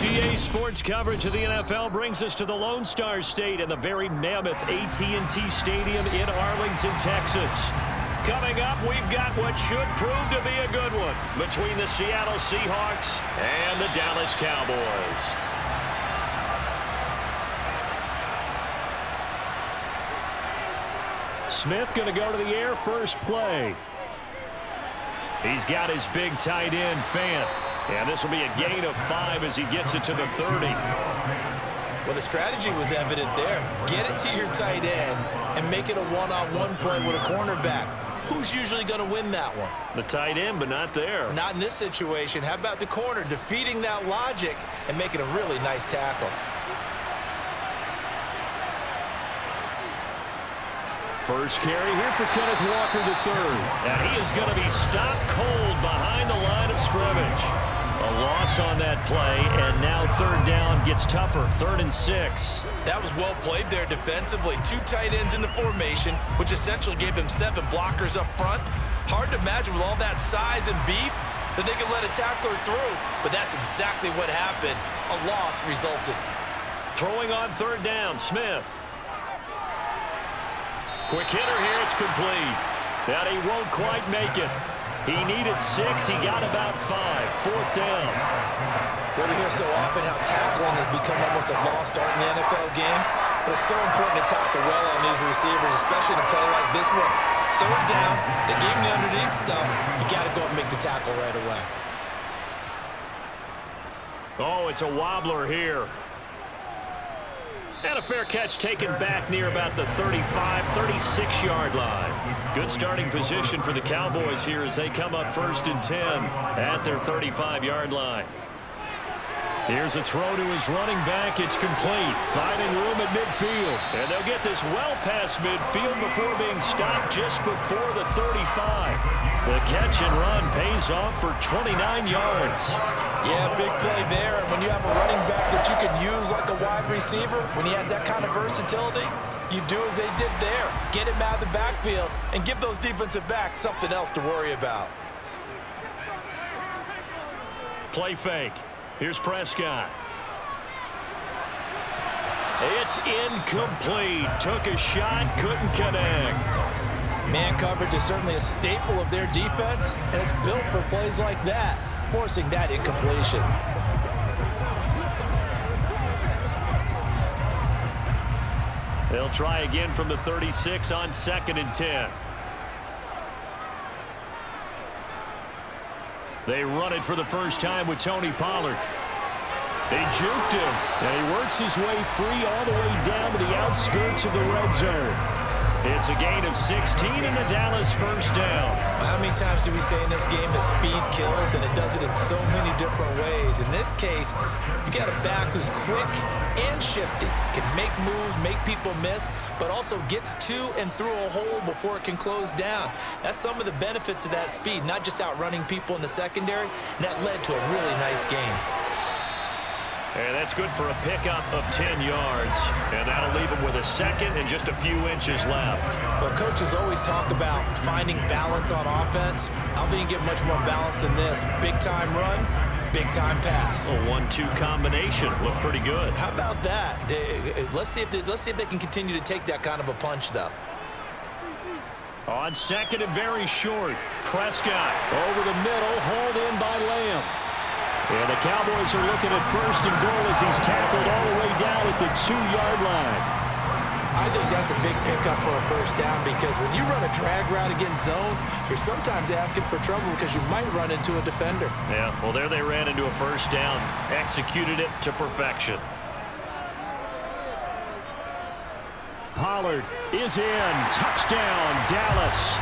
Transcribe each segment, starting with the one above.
EA Sports coverage of the NFL brings us to the Lone Star State and the very mammoth AT&T Stadium in Arlington, Texas. Coming up, we've got what should prove to be a good one between the Seattle Seahawks and the Dallas Cowboys. Smith going to go to the air first play. He's got his big tight end, Fant. And this will be a gain of 5 as he gets it to the 30. Well, the strategy was evident there. Get it to your tight end and make it a one-on-one play with a cornerback. Who's usually going to win that one? The tight end, but not there. Not in this situation. How about the corner defeating that logic and making a really nice tackle? First carry here for Kenneth Walker III. And he is going to be stopped cold behind the line of scrimmage. A loss on that play, and now third down gets tougher. 3rd and 6. That was well played there defensively. 2 tight ends in the formation, which essentially gave them 7 blockers up front. Hard to imagine with all that size and beef that they could let a tackler through, but that's exactly what happened. A loss resulted. Throwing on 3rd down, Smith. Quick hitter here, it's complete. That he won't quite make it. He needed 6, he got about 5. 4th down. Well, we hear so often how tackling has become almost a lost art in the NFL game. But it's so important to tackle well on these receivers, especially in a play like this one. 3rd down, they gave him the underneath stuff. You got to go and make the tackle right away. Oh, it's a wobbler here. And a fair catch taken back near about the 35, 36-yard line. Good starting position for the Cowboys here as they come up 1st and 10 at their 35-yard line. Here's a throw to his running back. It's complete. Finding room at midfield. And they'll get this well past midfield before being stopped just before the 35. The catch and run pays off for 29 yards. Yeah, big play there. And when you have a running back that you can use like a wide receiver, when he has that kind of versatility, you do as they did there. Get him out of the backfield and give those defensive backs something else to worry about. Play fake. Here's Prescott. It's incomplete. Took a shot, couldn't connect. Man coverage is certainly a staple of their defense, and it's built for plays like that, forcing that incompletion. They'll try again from the 36 on 2nd and 10. They run it for the first time with Tony Pollard. They juked him, and he works his way free all the way down to the outskirts of the red zone. It's a gain of 16 and a Dallas first down. Well, how many times do we say in this game that speed kills, and it does it in so many different ways? In this case, you got a back who's quick and shifty, can make moves, make people miss, but also gets to and through a hole before it can close down. That's some of the benefits of that speed, not just outrunning people in the secondary, and that led to a really nice game. And that's good for a pickup of 10 yards. And that'll leave him with a second and just a few inches left. Well, coaches always talk about finding balance on offense. I don't think you get much more balance than this. Big-time run, big-time pass. A 1-2 combination. Looked pretty good. How about that? Let's see if they can continue to take that kind of a punch, though. On 2nd and very short. Prescott over the middle, hauled in by Lamb. And the Cowboys are looking at 1st and goal as he's tackled all the way down at the 2-yard line. I think that's a big pickup for a first down because when you run a drag route against zone, you're sometimes asking for trouble because you might run into a defender. Yeah, well, there they ran into a first down, executed it to perfection. Pollard is in. Touchdown, Dallas.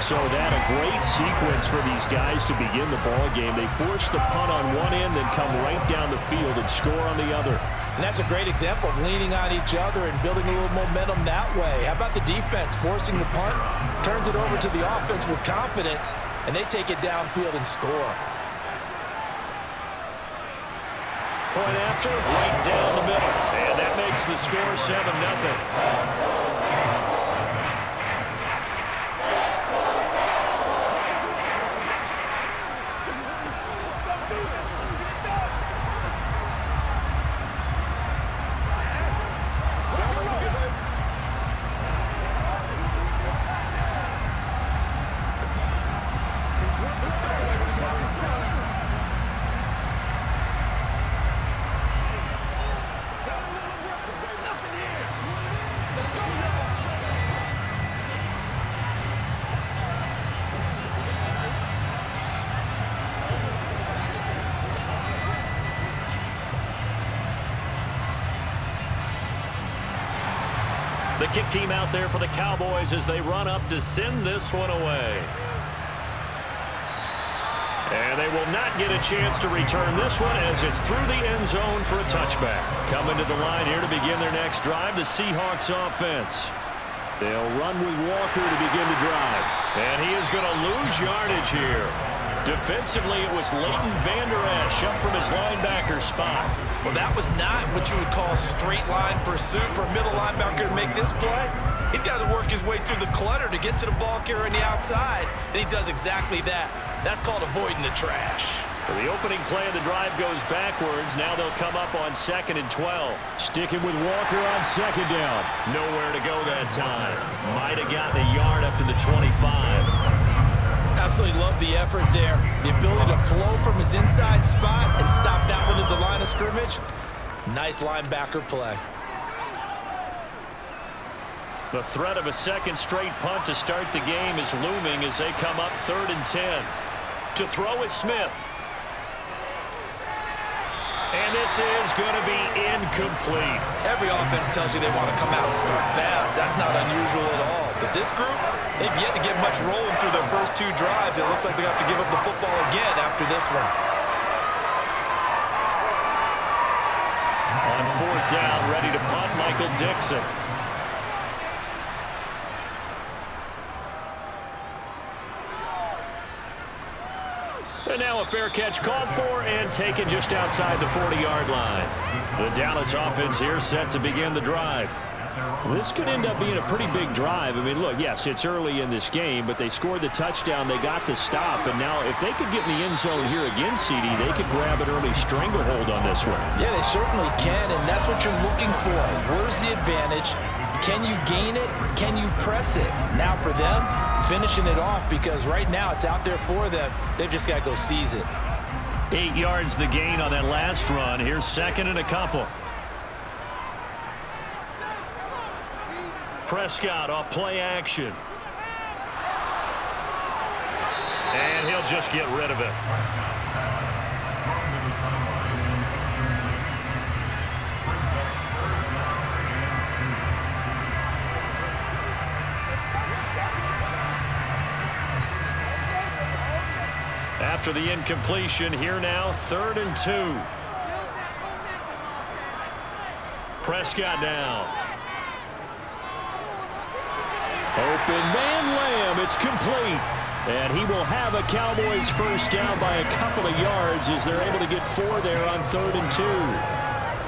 So that a great sequence for these guys to begin the ball game. They force the punt on one end, then come right down the field and score on the other. And that's a great example of leaning on each other and building a little momentum that way. How about the defense forcing the punt, turns it over to the offense with confidence, and they take it downfield and score. Point after, right down the middle. And that makes the score 7-0. The kick team out there for the Cowboys as they run up to send this one away. And they will not get a chance to return this one as it's through the end zone for a touchback. Coming to the line here to begin their next drive, the Seahawks offense. They'll run with Walker to begin the drive. And he is going to lose yardage here. Defensively, it was Leighton Vander Esch up from his linebacker spot. Well, that was not what you would call straight line pursuit for a middle linebacker to make this play. He's got to work his way through the clutter to get to the ball carrier on the outside, and he does exactly that. That's called avoiding the trash. So the opening play of the drive goes backwards. Now they'll come up on 2nd and 12. Sticking with Walker on 2nd down. Nowhere to go that time. Might have gotten a yard up to the 25. Absolutely love the effort there. The ability to flow from his inside spot and stop that one at the line of scrimmage. Nice linebacker play. The threat of a second straight punt to start the game is looming as they come up 3rd and 10. To throw is Smith. And this is going to be incomplete. Every offense tells you they want to come out and start fast. That's not unusual at all. But this group, they've yet to get much rolling through their first 2 drives. It looks like they're going to have to give up the football again after this one. On 4th down, ready to punt, Michael Dixon. And now a fair catch called for and taken just outside the 40-yard line. The Dallas offense here set to begin the drive. This could end up being a pretty big drive. I mean, look, yes, it's early in this game, but they scored the touchdown. They got the stop. And now if they could get in the end zone here again, CD, they could grab an early stranglehold on this one. Yeah, they certainly can, and that's what you're looking for. Where's the advantage? Can you gain it? Can you press it? Now for them, finishing it off, because right now it's out there for them. They've just got to go seize it. 8 yards the gain on that last run. Here's 2nd and a couple. Prescott off play action. And he'll just get rid of it. After the incompletion, here now, 3rd and 2. Prescott now. Open man Lamb, it's complete. And he will have a Cowboys first down by a couple of yards as they're able to get 4 there on 3rd and 2.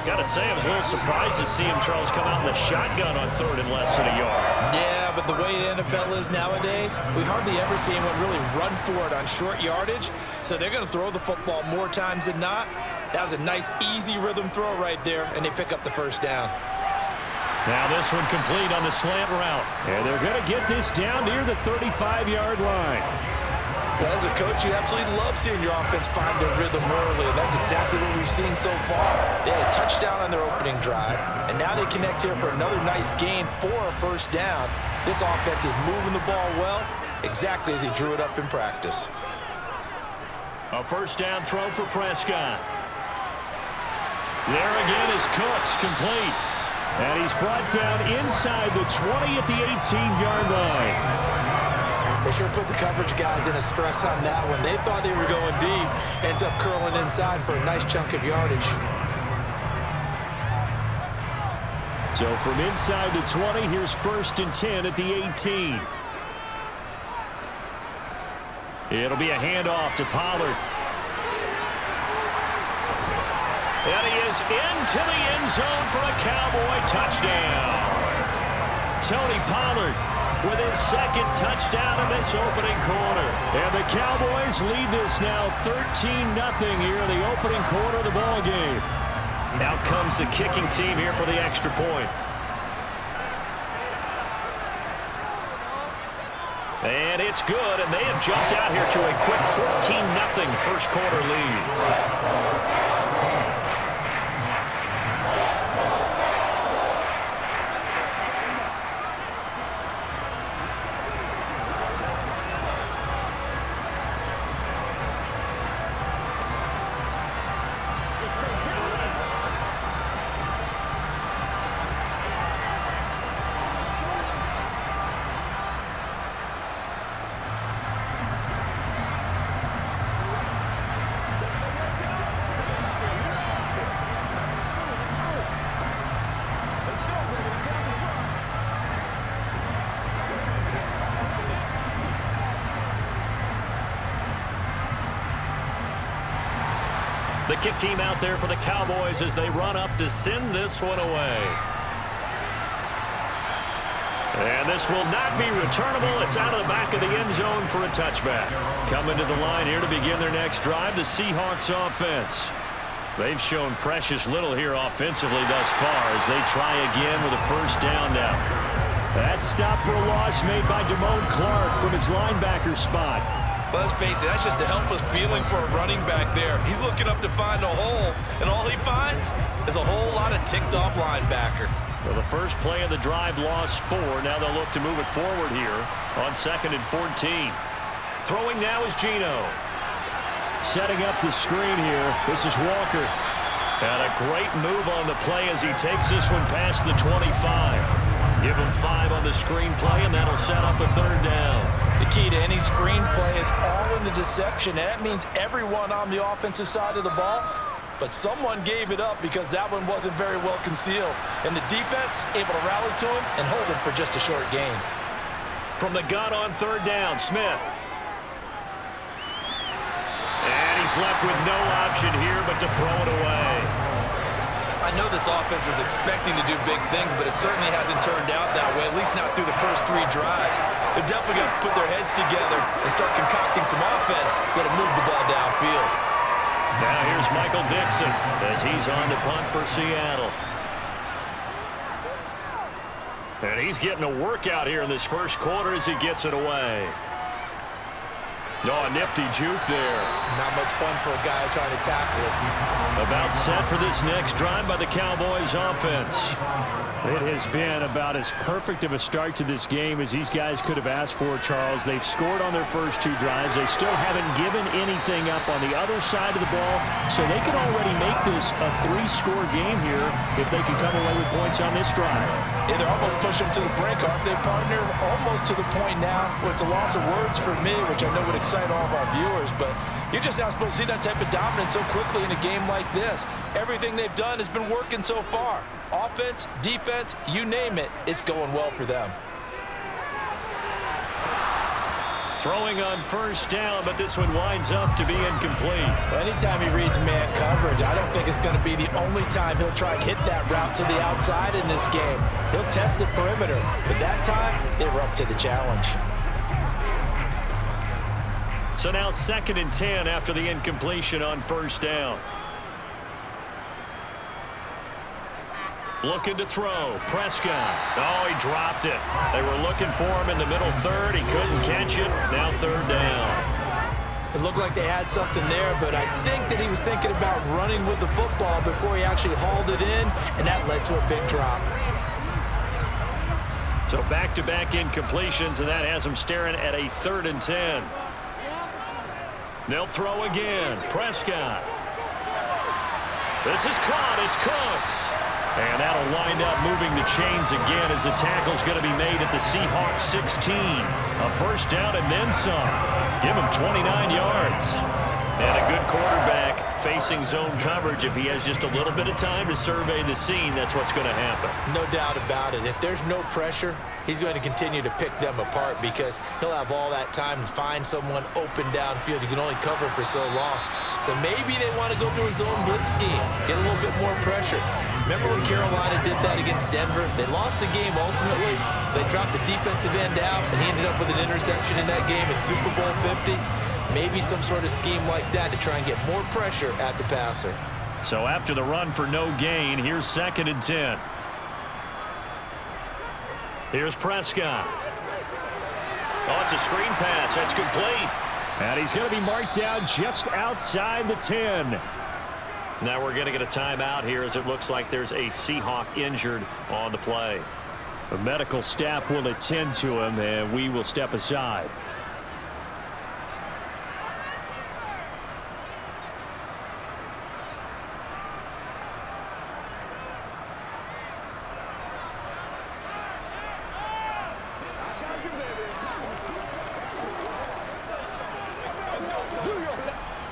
Got to say, I was a little surprised to see him, Charles, come out in the shotgun on 3rd and less than a yard. Yeah, but the way the NFL is nowadays, we hardly ever see anyone really run for it on short yardage. So they're going to throw the football more times than not. That was a nice, easy rhythm throw right there, and they pick up the first down. Now this one complete on the slant route. And they're going to get this down near the 35-yard line. Well, as a coach, you absolutely love seeing your offense find their rhythm early, and that's exactly what we've seen so far. They had a touchdown on their opening drive, and now they connect here for another nice gain for a first down. This offense is moving the ball well, exactly as he drew it up in practice. A first down throw for Prescott. There again is Cooks, complete. And he's brought down inside the 20 at the 18-yard line. They sure put the coverage guys in a stress on that one. They thought they were going deep. Ends up curling inside for a nice chunk of yardage. So from inside the 20, here's 1st and 10 at the 18. It'll be a handoff to Pollard. And he is into the end zone for a Cowboy touchdown. Tony Pollard with his 2nd touchdown in this opening quarter. And the Cowboys lead this now 13-0 here in the opening quarter of the ball game. Now comes the kicking team here for the extra point. And it's good, and they have jumped out here to a quick 14-0 first quarter lead. The kick team out there for the Cowboys as they run up to send this one away. And this will not be returnable. It's out of the back of the end zone for a touchback. Coming to the line here to begin their next drive, the Seahawks offense. They've shown precious little here offensively thus far as they try again with a first down now. That stop for a loss made by Damone Clark from his linebacker spot. Well, let's face it, that's just a helpless feeling for a running back there. He's looking up to find a hole, and all he finds is a whole lot of ticked-off linebacker. Well, the first play of the drive lost 4. Now they'll look to move it forward here on 2nd and 14. Throwing now is Geno. Setting up the screen here. This is Walker. And a great move on the play as he takes this one past the 25. Give him 5 on the screen play, and that'll set up a 3rd down. The key to any screen play is all in the deception, and that means everyone on the offensive side of the ball. But someone gave it up because that one wasn't very well concealed. And the defense able to rally to him and hold him for just a short gain. From the gun on 3rd down, Smith. And he's left with no option here but to throw it away. I know this offense was expecting to do big things, but it certainly hasn't turned out that way, at least not through the first 3 drives. They're definitely going to put their heads together and start concocting some offense that'll move the ball downfield. Now here's Michael Dixon as he's on to punt for Seattle. And he's getting a workout here in this first quarter as he gets it away. Oh, a nifty juke there. Not much fun for a guy trying to tackle it. About set for this next drive by the Cowboys offense. It has been about as perfect of a start to this game as these guys could have asked for, Charles. They've scored on their first 2 drives. They still haven't given anything up on the other side of the ball, so they can already make this a 3-score game here if they can come away with points on this drive. Yeah, they're almost pushing them to the brink, aren't they, partner? Almost to the point now where it's a loss of words for me, which I know would excite all of our viewers, but you're just not supposed to see that type of dominance so quickly in a game like this. Everything they've done has been working so far. Offense, defense, you name it, it's going well for them. Throwing on first down, but this one winds up to be incomplete. Well, anytime he reads man coverage, I don't think it's going to be the only time he'll try and hit that route to the outside in this game. He'll test the perimeter, but that time, they were up to the challenge. So now 2nd and 10 after the incompletion on first down. Looking to throw. Prescott. Oh, he dropped it. They were looking for him in the middle 3rd. He couldn't catch it. Now 3rd down. It looked like they had something there, but I think that he was thinking about running with the football before he actually hauled it in, and that led to a big drop. So back-to-back incompletions, and that has him staring at a 3rd and 10. They'll throw again. Prescott. This is caught. It's Cooks. And that'll wind up moving the chains again as the tackle's going to be made at the Seahawks 16. A first down and then some. Give him 29 yards. And a good quarterback facing zone coverage. If he has just a little bit of time to survey the scene, that's what's going to happen. No doubt about it. If there's no pressure, he's going to continue to pick them apart because he'll have all that time to find someone open downfield. He can only cover for so long. So maybe they want to go through a zone blitz scheme, get a little bit more pressure. Remember when Carolina did that against Denver? They lost the game ultimately. They dropped the defensive end out, and he ended up with an interception in that game in Super Bowl 50. Maybe some sort of scheme like that to try and get more pressure at the passer. So after the run for no gain, here's 2nd and 10. Here's Prescott. Oh, it's a screen pass. That's complete. And he's going to be marked down just outside the 10. Now we're going to get a timeout here as it looks like there's a Seahawk injured on the play. The medical staff will attend to him, and we will step aside.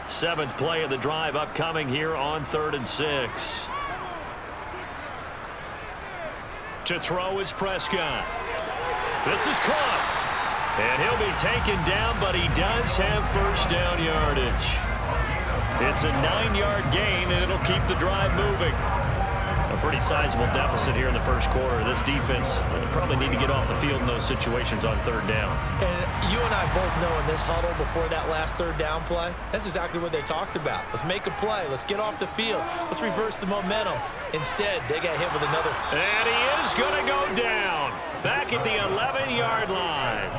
Seventh play of the drive upcoming here on 3rd and 6. To throw is Prescott. This is caught. And he'll be taken down, but he does have first down yardage. It's a 9-yard gain, and it'll keep the drive moving. A pretty sizable deficit here in the first quarter. This defense probably need to get off the field in those situations on third down. And you and I both know in this huddle before that last third down play, that's exactly what they talked about. Let's make a play. Let's get off the field. Let's reverse the momentum. Instead, they got hit with another. And he is going to go down. Back at the 11-yard line.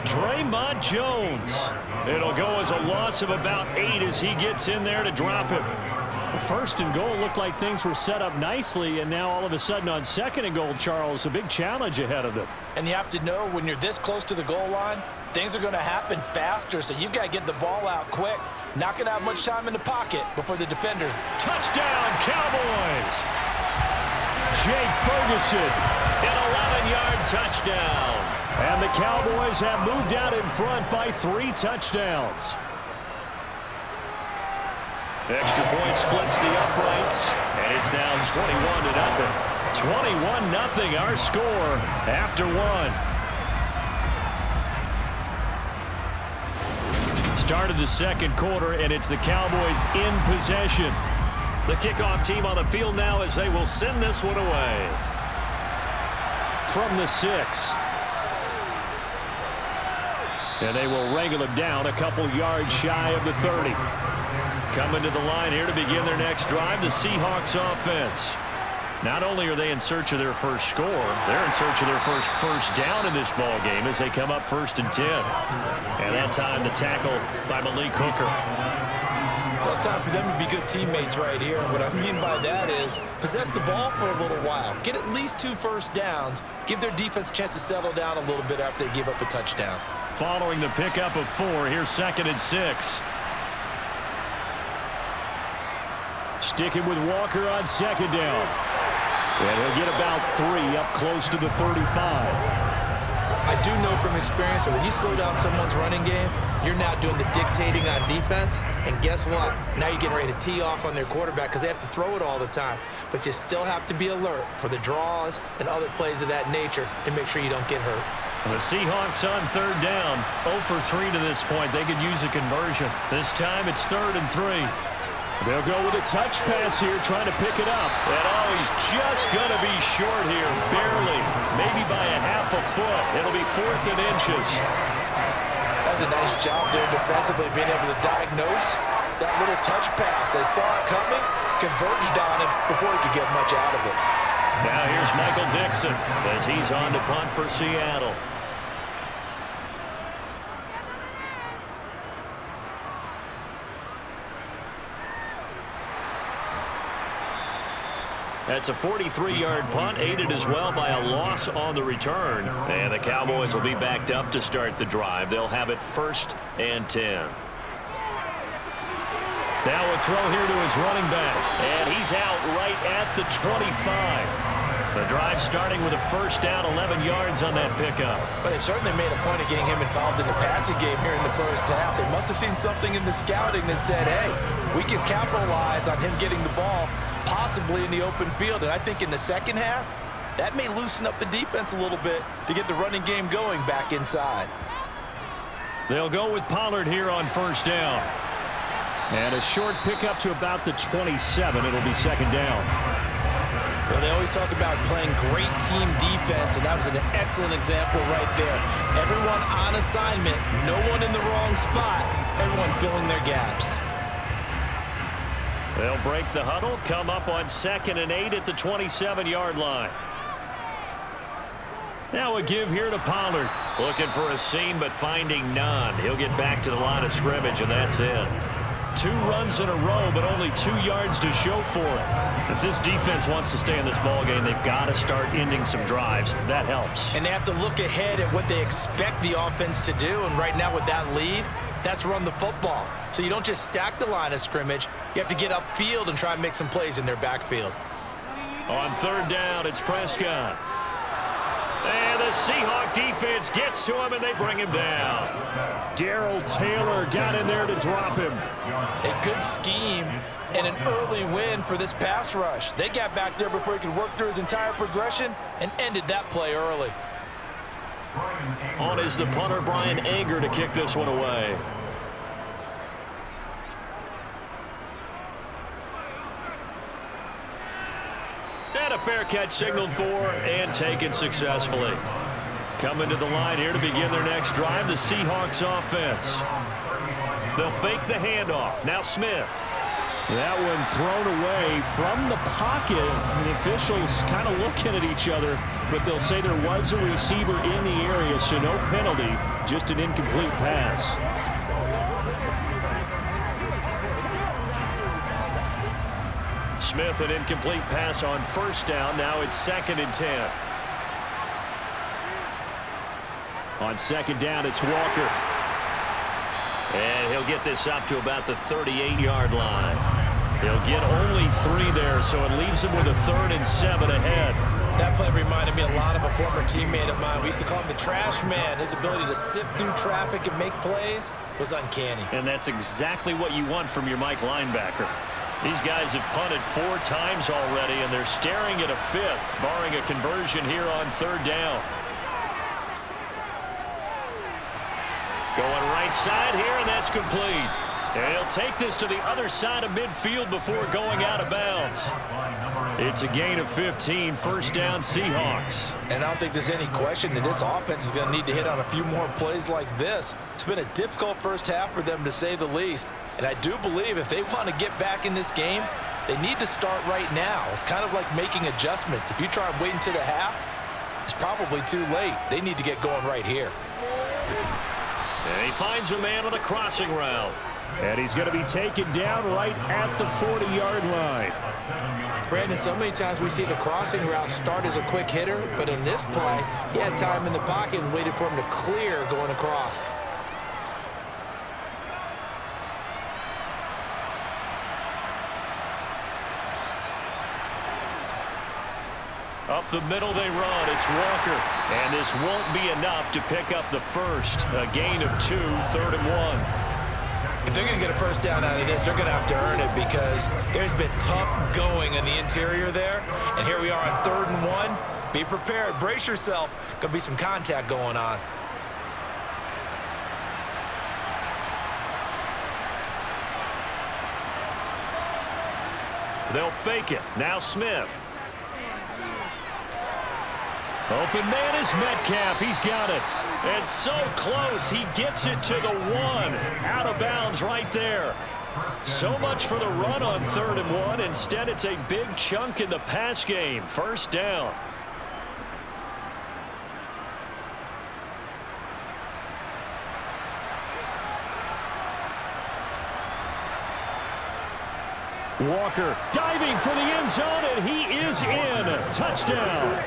Draymond Jones. It'll go as a loss of about 8 as he gets in there to drop him. First and goal looked like things were set up nicely, and now all of a sudden on second and goal, Charles, a big challenge ahead of them. And you have to know when you're this close to the goal line, things are going to happen faster, so you've got to get the ball out quick. Not going to have much time in the pocket before the defenders. Touchdown, Cowboys! Jake Ferguson, an 11-yard touchdown. And the Cowboys have moved out in front by 3 touchdowns. Extra point splits the uprights, and it's now 21-0. 21-0 our score after 1. Start of the second quarter, and it's the Cowboys in possession. The kickoff team on the field now as they will send this one away. From the 6. And they will wrangle him down a couple yards shy of the 30. Coming to the line here to begin their next drive, the Seahawks offense. Not only are they in search of their first score, they're in search of their first down in this ball game as they come up 1st and 10. And that time the tackle by Malik Hooker. Well, it's time for them to be good teammates right here. And what I mean by that is possess the ball for a little while. Get at least 2 first downs. Give their defense a chance to settle down a little bit after they give up a touchdown. Following the pickup of 4, here's 2nd and 6. Sticking with Walker on 2nd down. And he'll get about 3 up close to the 35. I do know from experience that when you slow down someone's running game, you're now doing the dictating on defense. And guess what? Now you're getting ready to tee off on their quarterback because they have to throw it all the time. But you still have to be alert for the draws and other plays of that nature to make sure you don't get hurt. The Seahawks on 3rd down. 0 for 3 to this point. They could use a conversion. This time it's 3rd and 3. They'll go with a touch pass here, trying to pick it up. And he's just going to be short here, barely, maybe by a half a foot. It'll be 4th and inches. That's a nice job there defensively, being able to diagnose that little touch pass. They saw it coming, converged on him before he could get much out of it. Now here's Michael Dixon as he's on to punt for Seattle. That's a 43-yard punt, aided as well by a loss on the return. And the Cowboys will be backed up to start the drive. They'll have it 1st and 10. Now a throw here to his running back. And he's out right at the 25. The drive starting with a 1st down, 11 yards on that pickup. But they certainly made a point of getting him involved in the passing game here in the first half. They must have seen something in the scouting that said, hey, we can capitalize on him getting the ball possibly in the open field. And I think in the second half, that may loosen up the defense a little bit to get the running game going back inside. They'll go with Pollard here on 1st down. And a short pickup to about the 27. It'll be 2nd down. Well, they always talk about playing great team defense, and that was an excellent example right there. Everyone on assignment, no one in the wrong spot, everyone filling their gaps. They'll break the huddle, come up on 2nd and 8 at the 27-yard line. Now a give here to Pollard. Looking for a seam, but finding none. He'll get back to the line of scrimmage, and that's it. 2 runs in a row, but only 2 yards to show for it. If this defense wants to stay in this ballgame, they've got to start ending some drives. That helps. And they have to look ahead at what they expect the offense to do, and right now with that lead, that's run the football. So you don't just stack the line of scrimmage. You have to get upfield and try and make some plays in their backfield. On 3rd down, it's Prescott. And the Seahawk defense gets to him, and they bring him down. Darrell Taylor got in there to drop him. A good scheme and an early win for this pass rush. They got back there before he could work through his entire progression and ended that play early. On is the punter, Brian Anger, to kick this one away. And a fair catch signaled for and taken successfully. Coming to the line here to begin their next drive, the Seahawks offense. They'll fake the handoff. Now Smith. That one thrown away from the pocket. The officials kind of looking at each other, but they'll say there was a receiver in the area, so no penalty, just an incomplete pass. Smith, an incomplete pass on first down. Now it's 2nd and 10. On 2nd down, it's Walker. And he'll get this up to about the 38-yard line. He'll get only 3 there, so it leaves him with a 3rd and 7 ahead. That play reminded me a lot of a former teammate of mine. We used to call him the trash man. His ability to sift through traffic and make plays was uncanny. And that's exactly what you want from your Mike linebacker. These guys have punted 4 times already, and they're staring at a 5th, barring a conversion here on 3rd down. Going right side here, and that's complete. And he'll take this to the other side of midfield before going out of bounds. It's a gain of 15, 1st down Seahawks. And I don't think there's any question that this offense is going to need to hit on a few more plays like this. It's been a difficult first half for them, to say the least. And I do believe if they want to get back in this game, they need to start right now. It's kind of like making adjustments. If you try and wait until the half, it's probably too late. They need to get going right here. And he finds a man on a crossing route. And he's going to be taken down right at the 40-yard line. Brandon, so many times we see the crossing route start as a quick hitter, but in this play, he had time in the pocket and waited for him to clear going across. Up the middle they run. It's Walker. And this won't be enough to pick up the first. A gain of 2, 3rd and 1. If they're going to get a first down out of this, they're going to have to earn it, because there's been tough going in the interior there. And here we are on 3rd and 1. Be prepared. Brace yourself. Going to be some contact going on. They'll fake it. Now Smith. Open man is Metcalf. He's got it. And so close. He gets it to the 1. Out of bounds right there. So much for the run on 3rd and 1. Instead, it's a big chunk in the pass game. 1st down. Walker diving for the end zone, and he is in. Touchdown.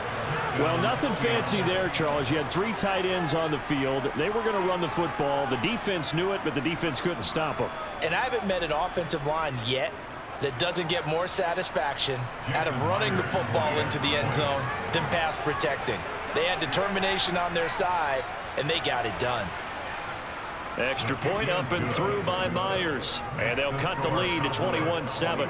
Well, nothing fancy there, Charles. You had 3 tight ends on the field. They were going to run the football. The defense knew it, but the defense couldn't stop them. And I haven't met an offensive line yet that doesn't get more satisfaction out of running the football into the end zone than pass protecting. They had determination on their side, and they got it done. Extra point up and through by Myers. And they'll cut the lead to 21-7.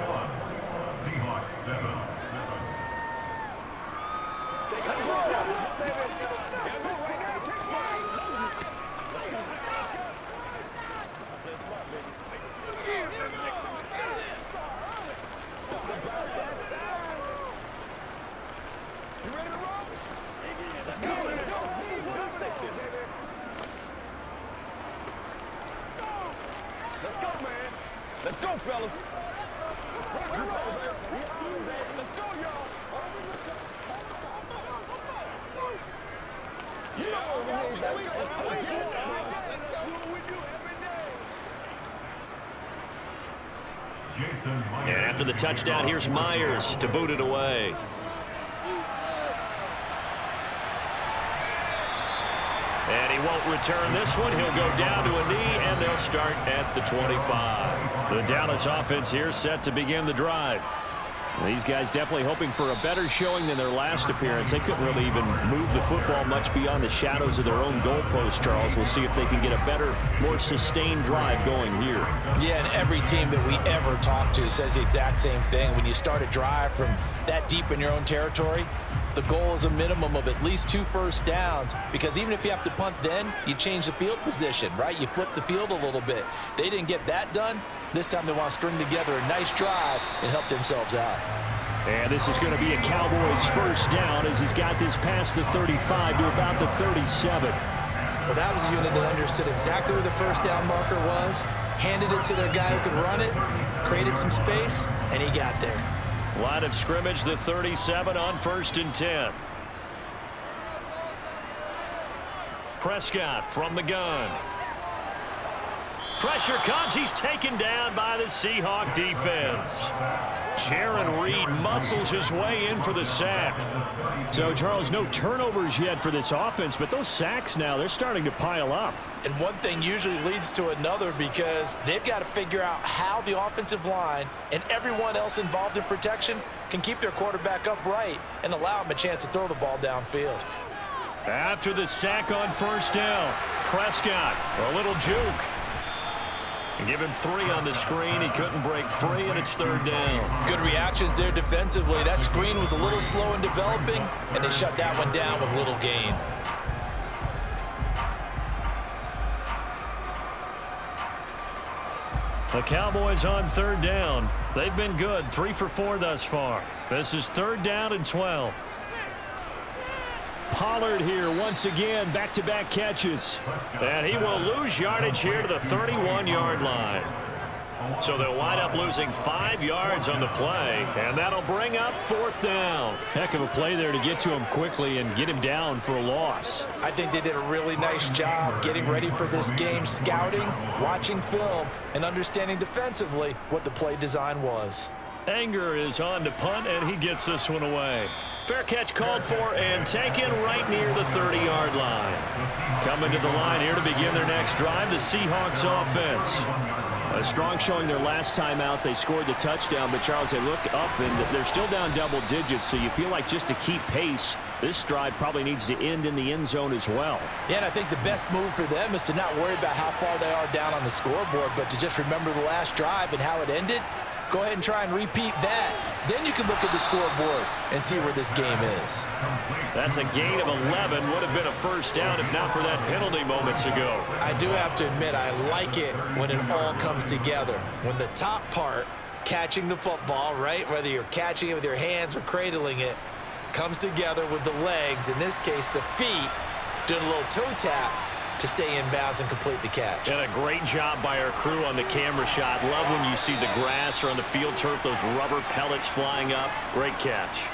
Let's go, man. Let's go, fellas. Let's go, y'all. Let's go. And after the touchdown, here's Myers to boot it away. And he won't return this one. He'll go down to a knee, and they'll start at the 25. The Dallas offense here set to begin the drive. These guys definitely hoping for a better showing than their last appearance. They couldn't really even move the football much beyond the shadows of their own goalpost, Charles. We'll see if they can get a better, more sustained drive going here. Yeah, and every team that we ever talk to says the exact same thing. When you start a drive from that deep in your own territory, the goal is a minimum of at least 2 first downs, because even if you have to punt then, you change the field position, right? You flip the field a little bit. They didn't get that done. This time they want to string together a nice drive and help themselves out. And this is going to be a Cowboys first down as he's got this past the 35 to about the 37. Well, that was a unit that understood exactly where the first down marker was, handed it to their guy who could run it, created some space, and he got there. Line of scrimmage, the 37 on 1st and 10. Prescott from the gun. Pressure comes. He's taken down by the Seahawk defense. Jaron Reed muscles his way in for the sack. So, Charles, no turnovers yet for this offense, but those sacks now, they're starting to pile up. And one thing usually leads to another because they've got to figure out how the offensive line and everyone else involved in protection can keep their quarterback upright and allow him a chance to throw the ball downfield. After the sack on 1st down, Prescott, a little juke. Give him 3 on the screen. He couldn't break free, and it's 3rd down. Good reactions there defensively. That screen was a little slow in developing, and they shut that one down with little gain. The Cowboys on 3rd down. They've been good, 3 for 4 thus far. This is 3rd down and 12. Pollard here once again, back-to-back catches. And he will lose yardage here to the 31-yard line. So they'll wind up losing 5 yards on the play, and that'll bring up 4th down. Heck of a play there to get to him quickly and get him down for a loss. I think they did a really nice job getting ready for this game, scouting, watching film, and understanding defensively what the play design was. Anger is on to punt, and he gets this one away. Fair catch called for and taken right near the 30-yard line. Coming to the line here to begin their next drive, the Seahawks offense. A strong showing their last time out. They scored the touchdown, but, Charles, they look up, and they're still down double digits, so you feel like just to keep pace, this drive probably needs to end in the end zone as well. Yeah, and I think the best move for them is to not worry about how far they are down on the scoreboard, but to just remember the last drive and how it ended. Go ahead and try and repeat that. Then you can look at the scoreboard and see where this game is. That's a gain of 11. Would have been a first down if not for that penalty moments ago. I do have to admit, I like it when it all comes together. When the top part, catching the football, right, whether you're catching it with your hands or cradling it, comes together with the legs, in this case the feet, doing a little toe tap to stay in bounds and complete the catch. And a great job by our crew on the camera shot. Love when you see the grass or on the field turf, those rubber pellets flying up. Great catch.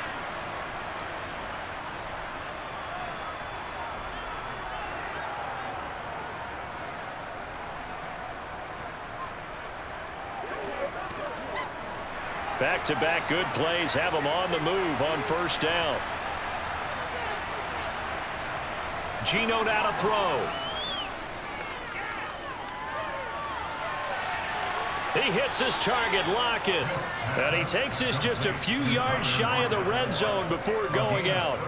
Back-to-back good plays have them on the move on 1st down. Geno now to throw. He hits his target, Lockett. And he takes this just a few yards shy of the red zone before going out.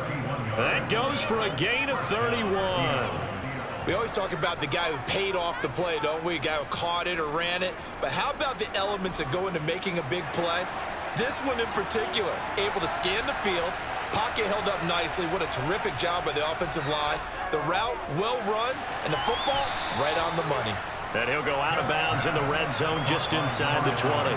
That goes for a gain of 31. We always talk about the guy who paid off the play, don't we? A guy who caught it or ran it. But how about the elements that go into making a big play? This one in particular, able to scan the field, pocket held up nicely. What a terrific job by the offensive line. The route, well run, and the football, right on the money. And he'll go out of bounds in the red zone just inside the 20.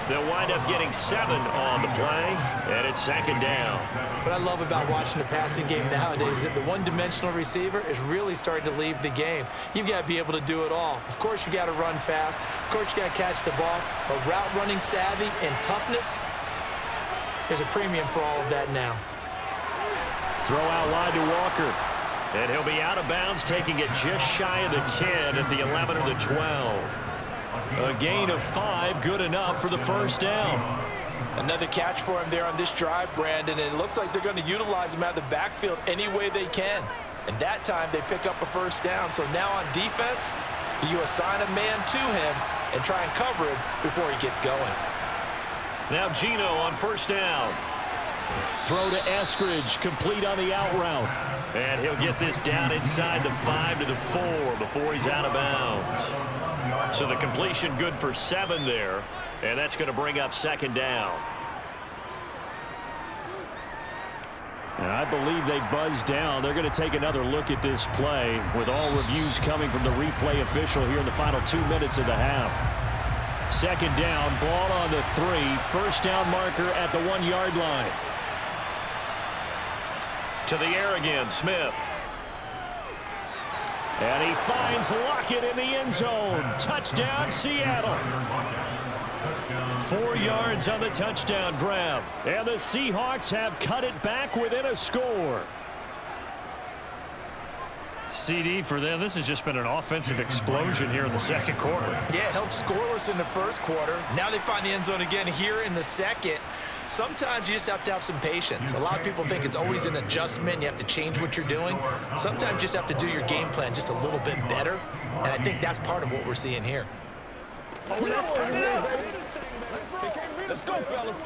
They'll wind up getting 7 on the play, and it's 2nd down. What I love about watching the passing game nowadays is that the one-dimensional receiver is really starting to leave the game. You've got to be able to do it all. Of course, you got to run fast. Of course, you got to catch the ball. But route running savvy and toughness, there's a premium for all of that now. Throw out wide to Walker. And he'll be out of bounds, taking it just shy of the 10 at the 11 or the 12. A gain of 5, good enough for the first down. Another catch for him there on this drive, Brandon, and it looks like they're going to utilize him out of the backfield any way they can. And that time they pick up a first down. So now on defense, you assign a man to him and try and cover him before he gets going. Now Geno on 1st down. Throw to Eskridge, complete on the out route. And he'll get this down inside the 5 to the 4 before he's out of bounds. So the completion good for 7 there, and that's going to bring up 2nd down. And I believe they buzzed down. They're going to take another look at this play with all reviews coming from the replay official here in the final 2 minutes of the half. Second down, ball on the 3. First down marker at the 1-yard line. To the air again, Smith. And he finds Lockett in the end zone. Touchdown, Seattle. 4 yards on the touchdown grab. And the Seahawks have cut it back within a score. CD for them, this has just been an offensive explosion here in the second quarter. Yeah, held scoreless in the first quarter. Now they find the end zone again here in the second. Sometimes you just have to have some patience. A lot of people think it's always an adjustment. You have to change what you're doing. Sometimes you just have to do your game plan just a little bit better. And I think that's part of what we're seeing here. Let's go, fellas.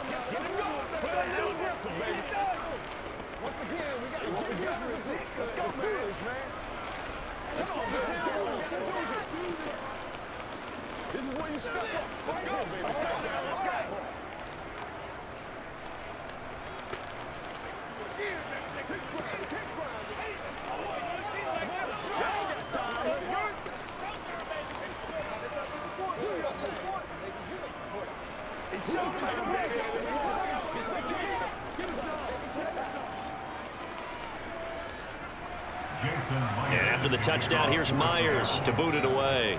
Once again, we got to work together as a group. Let's go, man. Let's go, man. This is where you step up. Let's go, baby. Let's go. Let's go. It's showtime, baby. And after the touchdown, here's Myers to boot it away.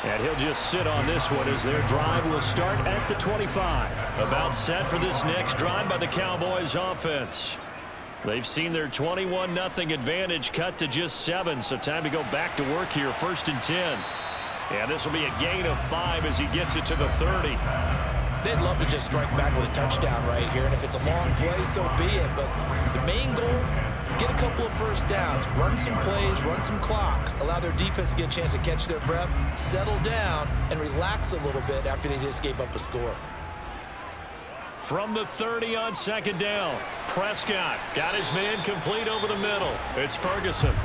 And he'll just sit on this one as their drive will start at the 25. About set for this next drive by the Cowboys offense. They've seen their 21-0 advantage cut to just 7, so time to go back to work here, 1st and 10. And this will be a gain of 5 as he gets it to the 30. They'd love to just strike back with a touchdown right here, and if it's a long play, so be it. But the main goal, get a couple of first downs, run some plays, run some clock, allow their defense to get a chance to catch their breath, settle down, and relax a little bit after they just gave up a score. From the 30 on 2nd down, Prescott got his man complete over the middle. It's Ferguson.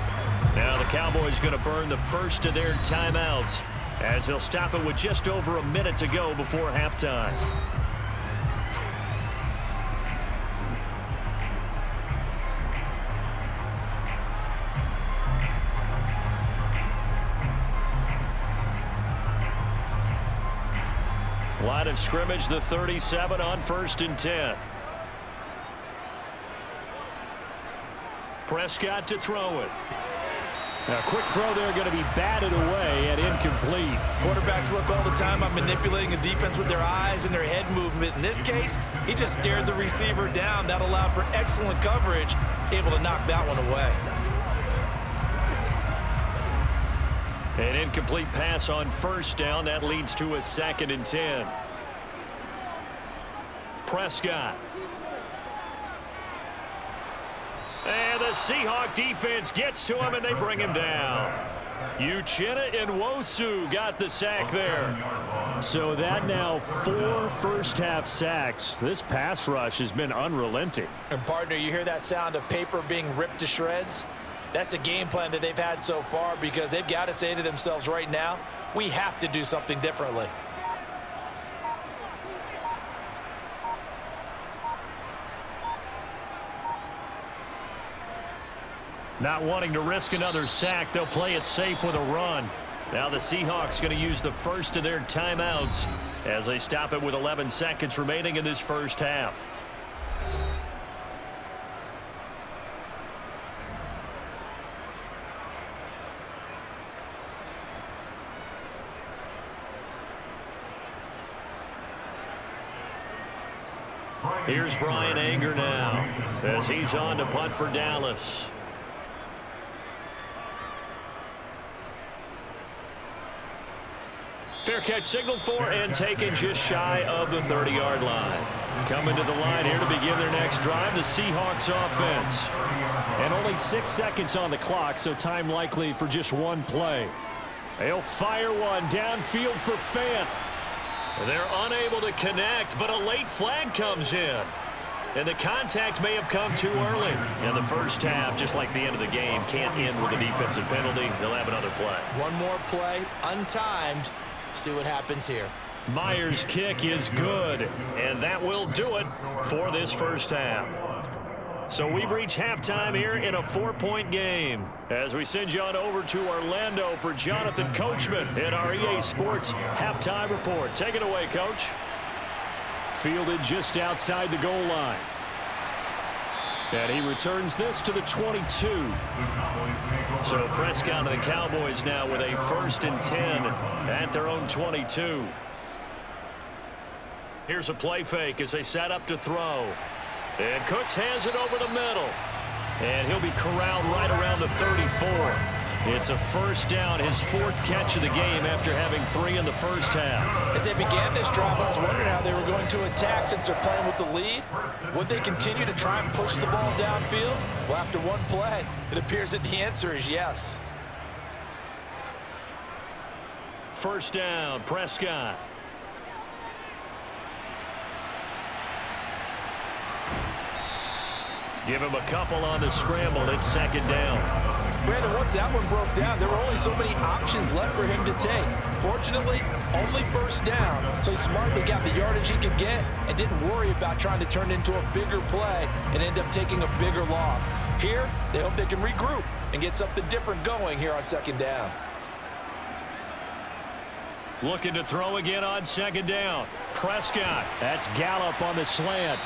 Now the Cowboys going to burn the first of their timeouts as they'll stop it with just over a minute to go before halftime. Line of scrimmage, the 37 on 1st and 10. Prescott to throw it. A quick throw there going to be batted away and incomplete. Quarterbacks work all the time on manipulating a defense with their eyes and their head movement. In this case, he just stared the receiver down. That allowed for excellent coverage, able to knock that one away. An incomplete pass on 1st down. That leads to a 2nd and 10. Prescott. And the Seahawk defense gets to him, and they bring him down. Uchenna and Nwosu got the sack there. So that now 4 first-half sacks. This pass rush has been unrelenting. And, partner, you hear that sound of paper being ripped to shreds? That's the game plan that they've had so far because they've got to say to themselves right now, we have to do something differently. Not wanting to risk another sack, they'll play it safe with a run. Now the Seahawks going to use the first of their timeouts as they stop it with 11 seconds remaining in this first half. Here's Brian Anger now as he's on to punt for Dallas. Fair catch signaled for and taken just shy of the 30-yard line. Coming to the line here to begin their next drive, the Seahawks offense. And only 6 seconds on the clock, so time likely for just one play. They'll fire one downfield for Fant. They're unable to connect, but a late flag comes in. And the contact may have come too early. And the first half, just like the end of the game, can't end with a defensive penalty. They'll have another play. One more play, untimed. See what happens here. Myers' kick is good, and that will do it for this first half. So we've reached halftime here in a 4-point game. As we send you on over to Orlando for Jonathan Coachman in our EA Sports Halftime Report. Take it away, Coach. Fielded just outside the goal line. And he returns this to the 22. So Prescott and the Cowboys now with a 1st and 10 at their own 22. Here's a play fake as they set up to throw. And Cooks has it over the middle. And he'll be corralled right around the 34. It's a 1st down, his 4th catch of the game after having 3 in the first half. As they began this drive, I was wondering how they were going to attack since they're playing with the lead. Would they continue to try and push the ball downfield? Well, after one play, it appears that the answer is yes. 1st down, Prescott. Give him a couple on the scramble. It's 2nd down. Brandon, once that one broke down, there were only so many options left for him to take. Fortunately, only 1st down, so he smartly got the yardage he could get and didn't worry about trying to turn it into a bigger play and end up taking a bigger loss. Here, they hope they can regroup and get something different going here on 2nd down. Looking to throw again on 2nd down. Prescott. That's Gallup on the slant.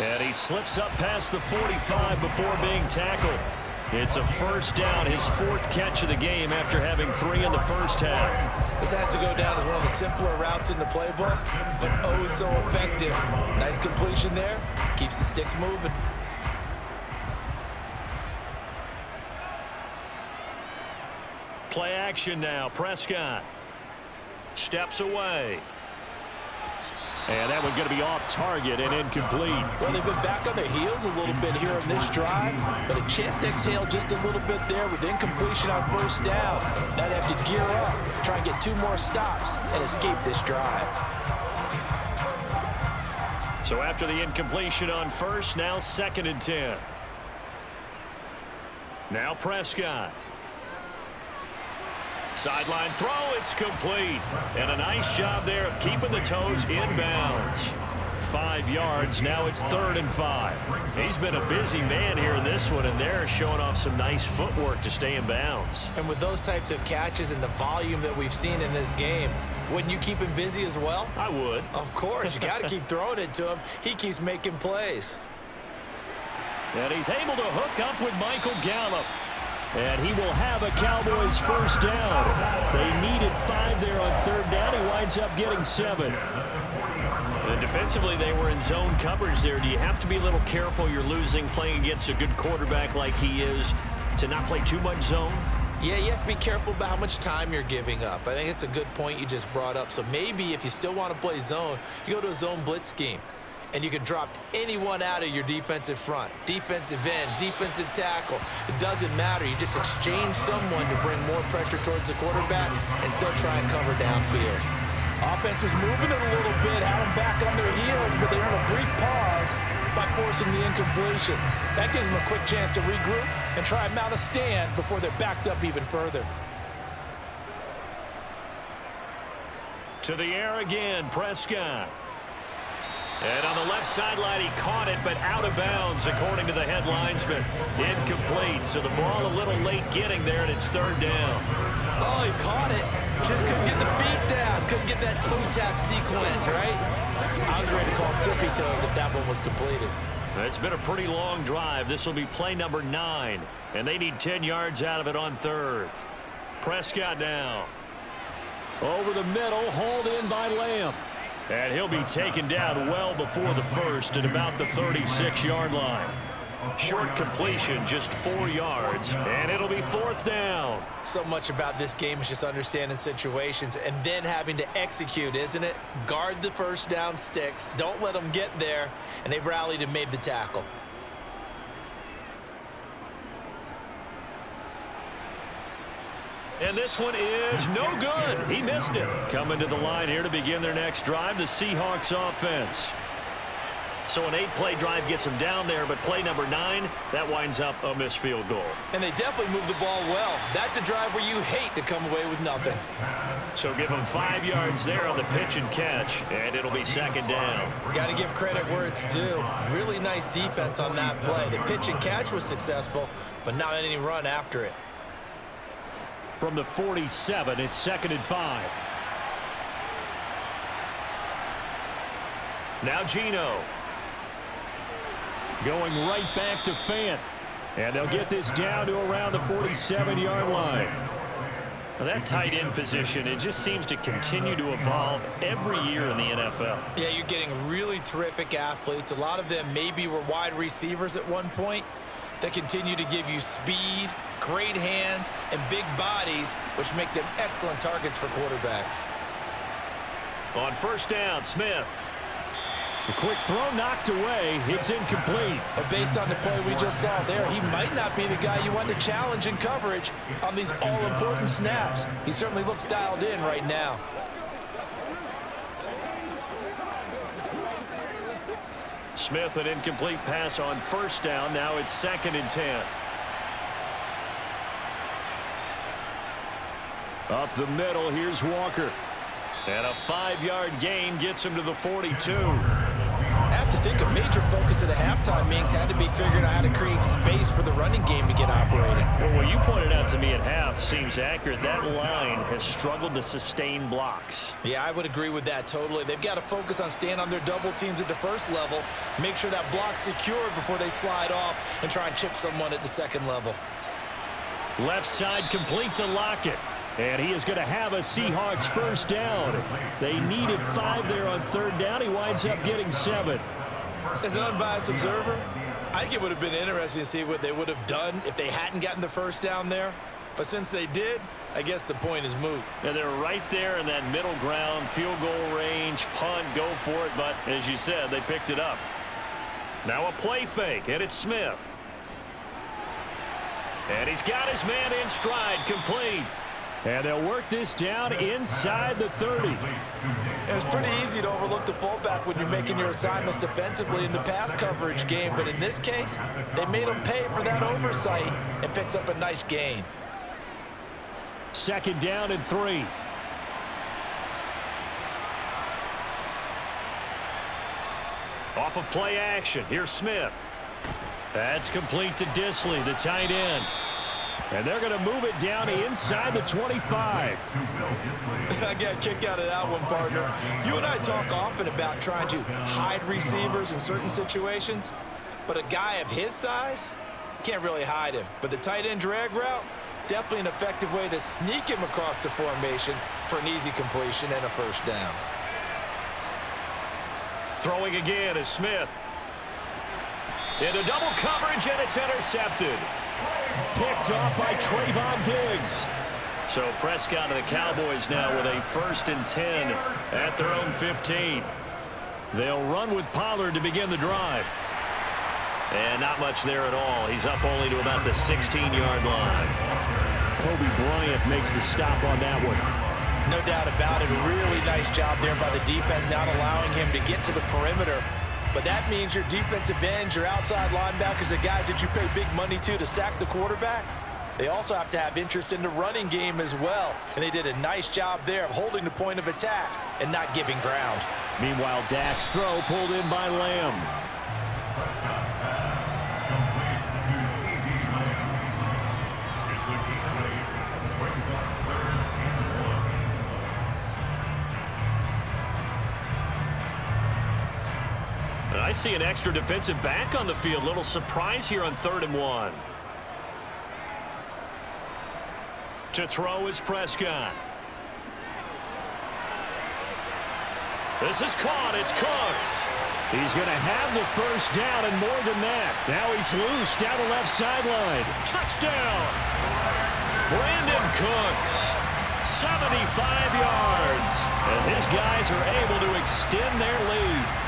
And he slips up past the 45 before being tackled. It's a 1st down, his 4th catch of the game after having 3 in the first half. This has to go down as one of the simpler routes in the playbook, but oh so effective. Nice completion there. Keeps the sticks moving. Play action now. Prescott steps away. And that one going to be off target and incomplete. Well, they've been back on their heels a little bit here in this drive, but a chance to exhale just a little bit there with incompletion on 1st down. Now they have to gear up, try and get 2 more stops, and escape this drive. So after the incompletion on 1st, now 2nd and 10. Now Prescott. Sideline throw, it's complete. And a nice job there of keeping the toes inbounds. 5 yards, now it's 3rd and 5. He's been a busy man here in this one, and they're showing off some nice footwork to stay in bounds. And with those types of catches and the volume that we've seen in this game, wouldn't you keep him busy as well? I would. Of course, you got to keep throwing it to him. He keeps making plays. And he's able to hook up with Michael Gallup. And he will have a Cowboys 1st down. They needed 5 there on 3rd down. He winds up getting 7. And defensively, they were in zone coverage there. Do you have to be a little careful? You're losing playing against a good quarterback like he is to not play too much zone? Yeah, you have to be careful about how much time you're giving up. I think it's a good point you just brought up. So maybe if you still want to play zone, you go to a zone blitz scheme. And you can drop anyone out of your defensive front, defensive end, defensive tackle. It doesn't matter. You just exchange someone to bring more pressure towards the quarterback and still try and cover downfield. Offense was moving it a little bit, had them back on their heels, but they earned a brief pause by forcing the incompletion. That gives them a quick chance to regroup and try and mount a stand before they're backed up even further. To the air again, Prescott. And on the left sideline, he caught it, but out of bounds, according to the head linesman. Incomplete, so the ball a little late getting there, and it's 3rd down. Oh, he caught it. Just couldn't get the feet down. Couldn't get that toe tap sequence, right? I was ready to call tippy toes if that one was completed. It's been a pretty long drive. This will be play number 9, and they need 10 yards out of it on 3rd. Prescott now. Over the middle, hauled in by Lamb. And he'll be taken down well before the 1st at about the 36-yard line. Short completion, just 4 yards, and it'll be 4th down. So much about this game is just understanding situations and then having to execute, isn't it? Guard the 1st down sticks. Don't let them get there, and they rallied and made the tackle. And this one is no good. He missed it. Coming to the line here to begin their next drive, the Seahawks offense. So an 8-play drive gets him down there, but play number 9, that winds up a missed field goal. And they definitely moved the ball well. That's a drive where you hate to come away with nothing. So give him 5 yards there on the pitch and catch, and it'll be second down. Got to give credit where it's due. Really nice defense on that play. The pitch and catch was successful, but not any run after it. From the 47, it's second and 5. Now Gino. Going right back to Fant. And they'll get this down to around the 47-yard line. Well, that tight end position, it just seems to continue to evolve every year in the NFL. Yeah, you're getting really terrific athletes. A lot of them maybe were wide receivers at one point that continue to give you speed, great hands, and big bodies, which make them excellent targets for quarterbacks. On first down, Smith. The quick throw knocked away. It's incomplete. But based on the play we just saw there, he might not be the guy you want to challenge in coverage on these all-important snaps. He certainly looks dialed in right now. Smith, an incomplete pass on first down. Now it's second and 10. Up the middle, here's Walker. And a 5-yard gain gets him to the 42. I have to think a major focus at the halftime meetings had to be figuring out how to create space for the running game to get operating. Well, what you pointed out to me at half seems accurate. That line has struggled to sustain blocks. Yeah, I would agree with that totally. They've got to focus on staying on their double teams at the first level, make sure that block's secured before they slide off and try and chip someone at the second level. Left side complete to Lockett. And he is going to have a Seahawks first down. They needed 5 there on third down. He winds up getting 7. As an unbiased observer, I think it would have been interesting to see what they would have done if they hadn't gotten the first down there. But since they did, I guess the point is moot. And they're right there in that middle ground, field goal range, punt, go for it. But as you said, they picked it up. Now a play fake, and it's Smith. And he's got his man in stride, complete. And they'll work this down inside the 30. It's pretty easy to overlook the fullback when you're making your assignments defensively in the pass coverage game. But in this case, they made him pay for that oversight and picks up a nice gain. Second down and 3. Off of play action, here's Smith. That's complete to Disley, the tight end. And they're going to move it down inside the 25. I got a kick out of that one, partner. You and I talk often about trying to hide receivers in certain situations, but a guy of his size can't really hide him. But the tight end drag route, definitely an effective way to sneak him across the formation for an easy completion and a first down. Throwing again is Smith. Into double coverage, and it's intercepted. Picked off by Trayvon Diggs. So Prescott and the Cowboys now with a first and 10 at their own 15. They'll run with Pollard to begin the drive. And not much there at all. He's up only to about the 16-yard line. Kobe Bryant makes the stop on that one. No doubt about it. Really nice job there by the defense, not allowing him to get to the perimeter. But that means your defensive ends, your outside linebackers, the guys that you pay big money to sack the quarterback, they also have to have interest in the running game as well. And they did a nice job there of holding the point of attack and not giving ground. Meanwhile, Dak's throw pulled in by Lamb. I see an extra defensive back on the field. Little surprise here on 3rd and 1. To throw is Prescott. This is caught. It's Cooks. He's going to have the first down and more than that. Now he's loose down the left sideline. Touchdown. Brandon Cooks. 75 yards as his guys are able to extend their lead.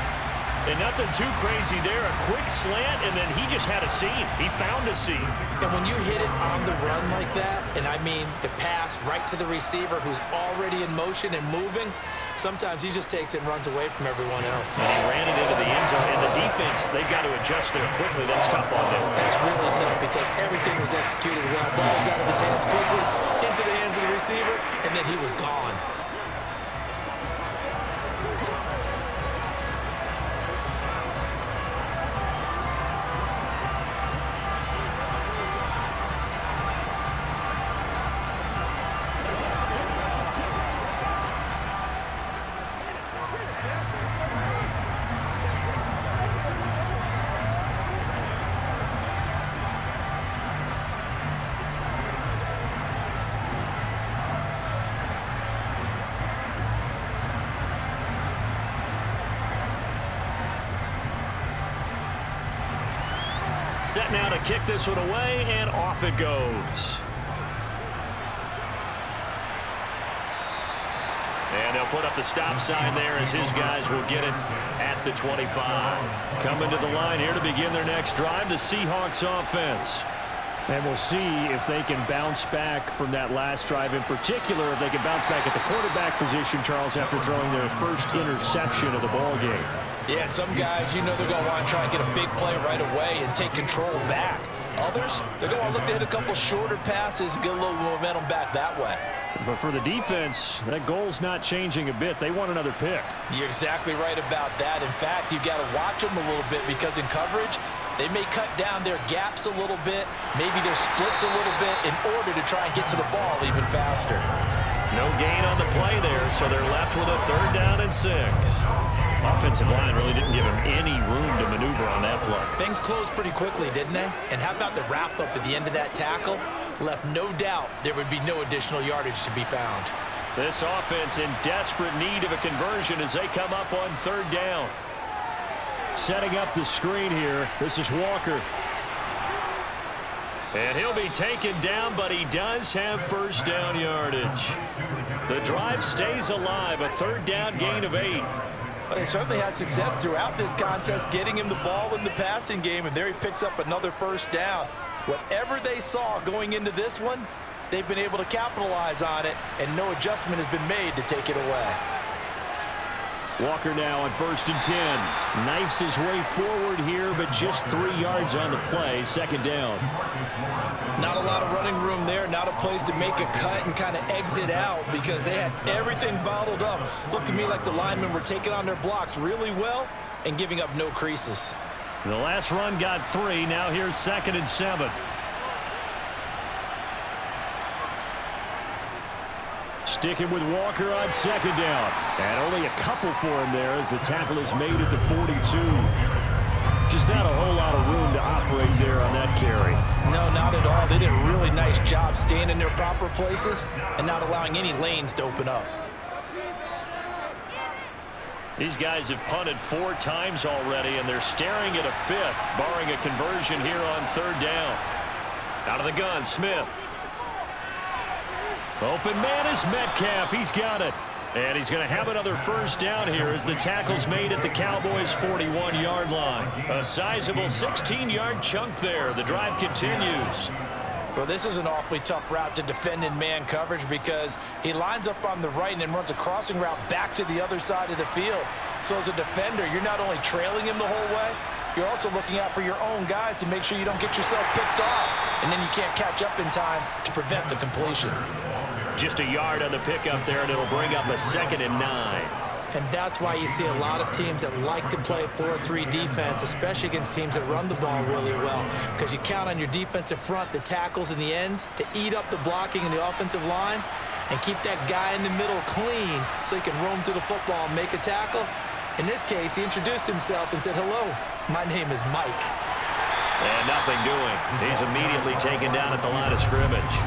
And nothing too crazy there. A quick slant, and then he just had a seam. He found a seam. And when you hit it on the run like that, and I mean the pass right to the receiver who's already in motion and moving, sometimes he just takes it and runs away from everyone else. And he ran it into the end zone. And the defense, they've got to adjust there quickly. That's tough on them. That's really tough because everything was executed well. Ball's out of his hands quickly, into the hands of the receiver, and then he was gone. Set now to kick this one away, and off it goes. And they'll put up the stop sign there as his guys will get it at the 25. Coming to the line here to begin their next drive, the Seahawks offense. And we'll see if they can bounce back from that last drive in particular, if they can bounce back at the quarterback position, Charles, after throwing their first interception of the ball game. Yeah, and some guys, you know they're going to want to try and get a big play right away and take control back. Others, they're going to look to hit a couple shorter passes and get a little momentum back that way. But for the defense, that goal's not changing a bit. They want another pick. You're exactly right about that. In fact, you've got to watch them a little bit because in coverage, they may cut down their gaps a little bit, maybe their splits a little bit in order to try and get to the ball even faster. No gain on the play there, so they're left with a 3rd down and 6. Offensive line really didn't give him any room to maneuver on that play. Things closed pretty quickly, didn't they? And how about the wrap-up at the end of that tackle? Left no doubt there would be no additional yardage to be found. This offense in desperate need of a conversion as they come up on 3rd down. Setting up the screen here. This is Walker. And he'll be taken down, but he does have 1st down yardage. The drive stays alive, a 3rd down gain of 8. But they certainly had success throughout this contest, getting him the ball in the passing game, and there he picks up another 1st down. Whatever they saw going into this one, they've been able to capitalize on it, and no adjustment has been made to take it away. Walker now on 1st and 10. Knifes his way forward here, but just 3 yards on the play. 2nd down. Not a lot of running room there. Not a place to make a cut and kind of exit out because they had everything bottled up. Looked to me like the linemen were taking on their blocks really well and giving up no creases. The last run got 3. Now here's 2nd and 7. Sticking with Walker on 2nd down. And only a couple for him there as the tackle is made at the 42. Just not a whole lot of room to operate there on that carry. No, not at all. They did a really nice job staying in their proper places and not allowing any lanes to open up. These guys have punted 4 times already, and they're staring at a 5th, barring a conversion here on 3rd down. Out of the gun, Smith. Open man is Metcalf. He's got it. And he's going to have another 1st down here as the tackle's made at the Cowboys' 41-yard line. A sizable 16-yard chunk there. The drive continues. Well, this is an awfully tough route to defend in man coverage because he lines up on the right and then runs a crossing route back to the other side of the field. So as a defender, you're not only trailing him the whole way, you're also looking out for your own guys to make sure you don't get yourself picked off, and then you can't catch up in time to prevent the completion. Just a yard on the pickup there, and it'll bring up a 2nd and 9. And that's why you see a lot of teams that like to play 4-3 defense, especially against teams that run the ball really well, because you count on your defensive front, the tackles and the ends, to eat up the blocking in the offensive line and keep that guy in the middle clean so he can roam to the football and make a tackle. In this case, he introduced himself and said, "Hello, my name is Mike." And nothing doing. He's immediately taken down at the line of scrimmage.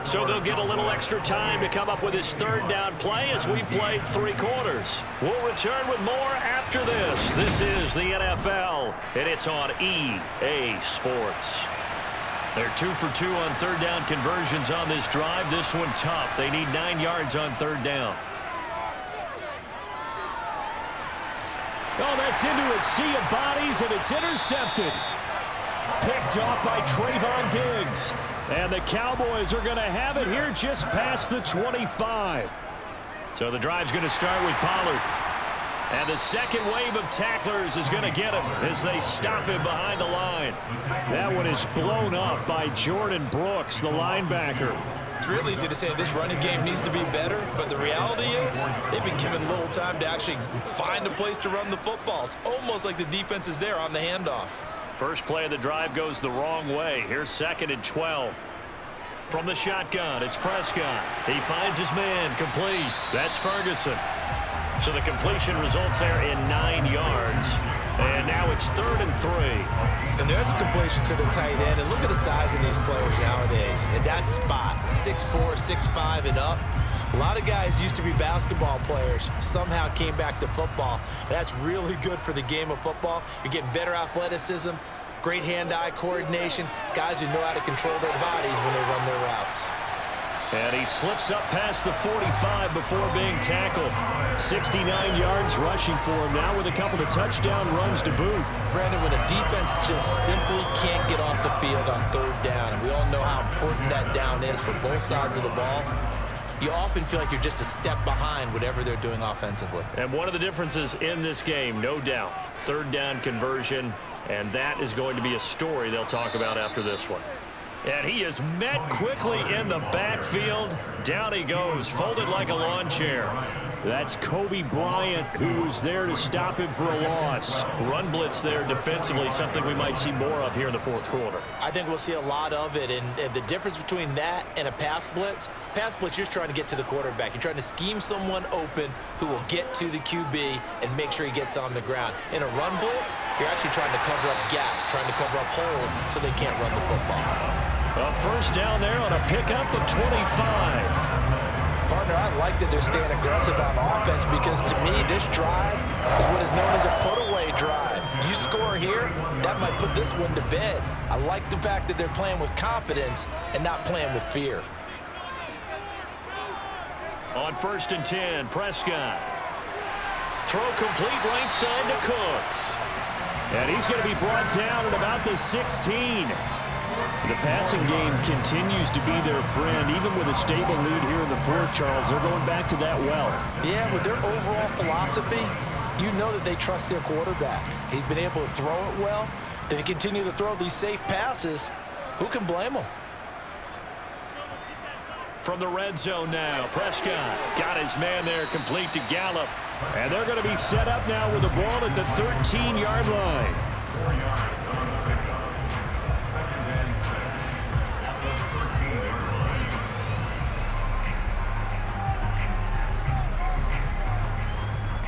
So they'll get a little extra time to come up with his 3rd down play as we've played 3 quarters. We'll return with more after this. This is the NFL, and it's on EA Sports. They're 2 for 2 on third down conversions on this drive. This one tough. They need 9 yards on third down. Oh, that's into a sea of bodies, and it's intercepted. Picked off by Trayvon Diggs. And the Cowboys are going to have it here just past the 25. So the drive's going to start with Pollard. And the second wave of tacklers is going to get him as they stop him behind the line. That one is blown up by Jordan Brooks, the linebacker. It's real easy to say this running game needs to be better, but the reality is they've been given little time to actually find a place to run the football. It's almost like the defense is there on the handoff. First play of the drive goes the wrong way. Here's 2nd and 12. From the shotgun, it's Prescott. He finds his man, complete. That's Ferguson. So the completion results there in 9 yards. And now it's 3rd and 3. And there's a completion to the tight end. And look at the size of these players nowadays. At that spot, 6'4", 6'5", and up. A lot of guys used to be basketball players, somehow came back to football. And that's really good for the game of football. You're getting better athleticism, great hand-eye coordination, guys who know how to control their bodies when they run their routes. And he slips up past the 45 before being tackled. 69 yards rushing for him now with a couple of touchdown runs to boot. Brandon, when a defense just simply can't get off the field on third down, and we all know how important that down is for both sides of the ball, you often feel like you're just a step behind whatever they're doing offensively. And one of the differences in this game, no doubt, third down conversion, and that is going to be a story they'll talk about after this one. And he is met quickly in the backfield. Down he goes, folded like a lawn chair. That's Kobe Bryant, who's there to stop him for a loss. Run blitz there defensively, something we might see more of here in the fourth quarter. I think we'll see a lot of it, and the difference between that and a pass blitz, you're just trying to get to the quarterback. You're trying to scheme someone open who will get to the QB and make sure he gets on the ground. In a run blitz, you're actually trying to cover up gaps, trying to cover up holes so they can't run the football. A first down there on a pickup of 25. Partner, I like that they're staying aggressive on offense because, to me, this drive is what is known as a put-away drive. You score here, that might put this one to bed. I like the fact that they're playing with confidence and not playing with fear. On 1st and 10, Prescott. Throw complete right side to Cooks. And he's going to be brought down at about the 16. The passing game continues to be their friend, even with a stable lead here in the fourth, Charles. They're going back to that well. Yeah, with their overall philosophy, you know that they trust their quarterback. He's been able to throw it well. They continue to throw these safe passes. Who can blame them? From the red zone now, Prescott got his man there, complete to Gallup. And they're going to be set up now with the ball at the 13-yard line.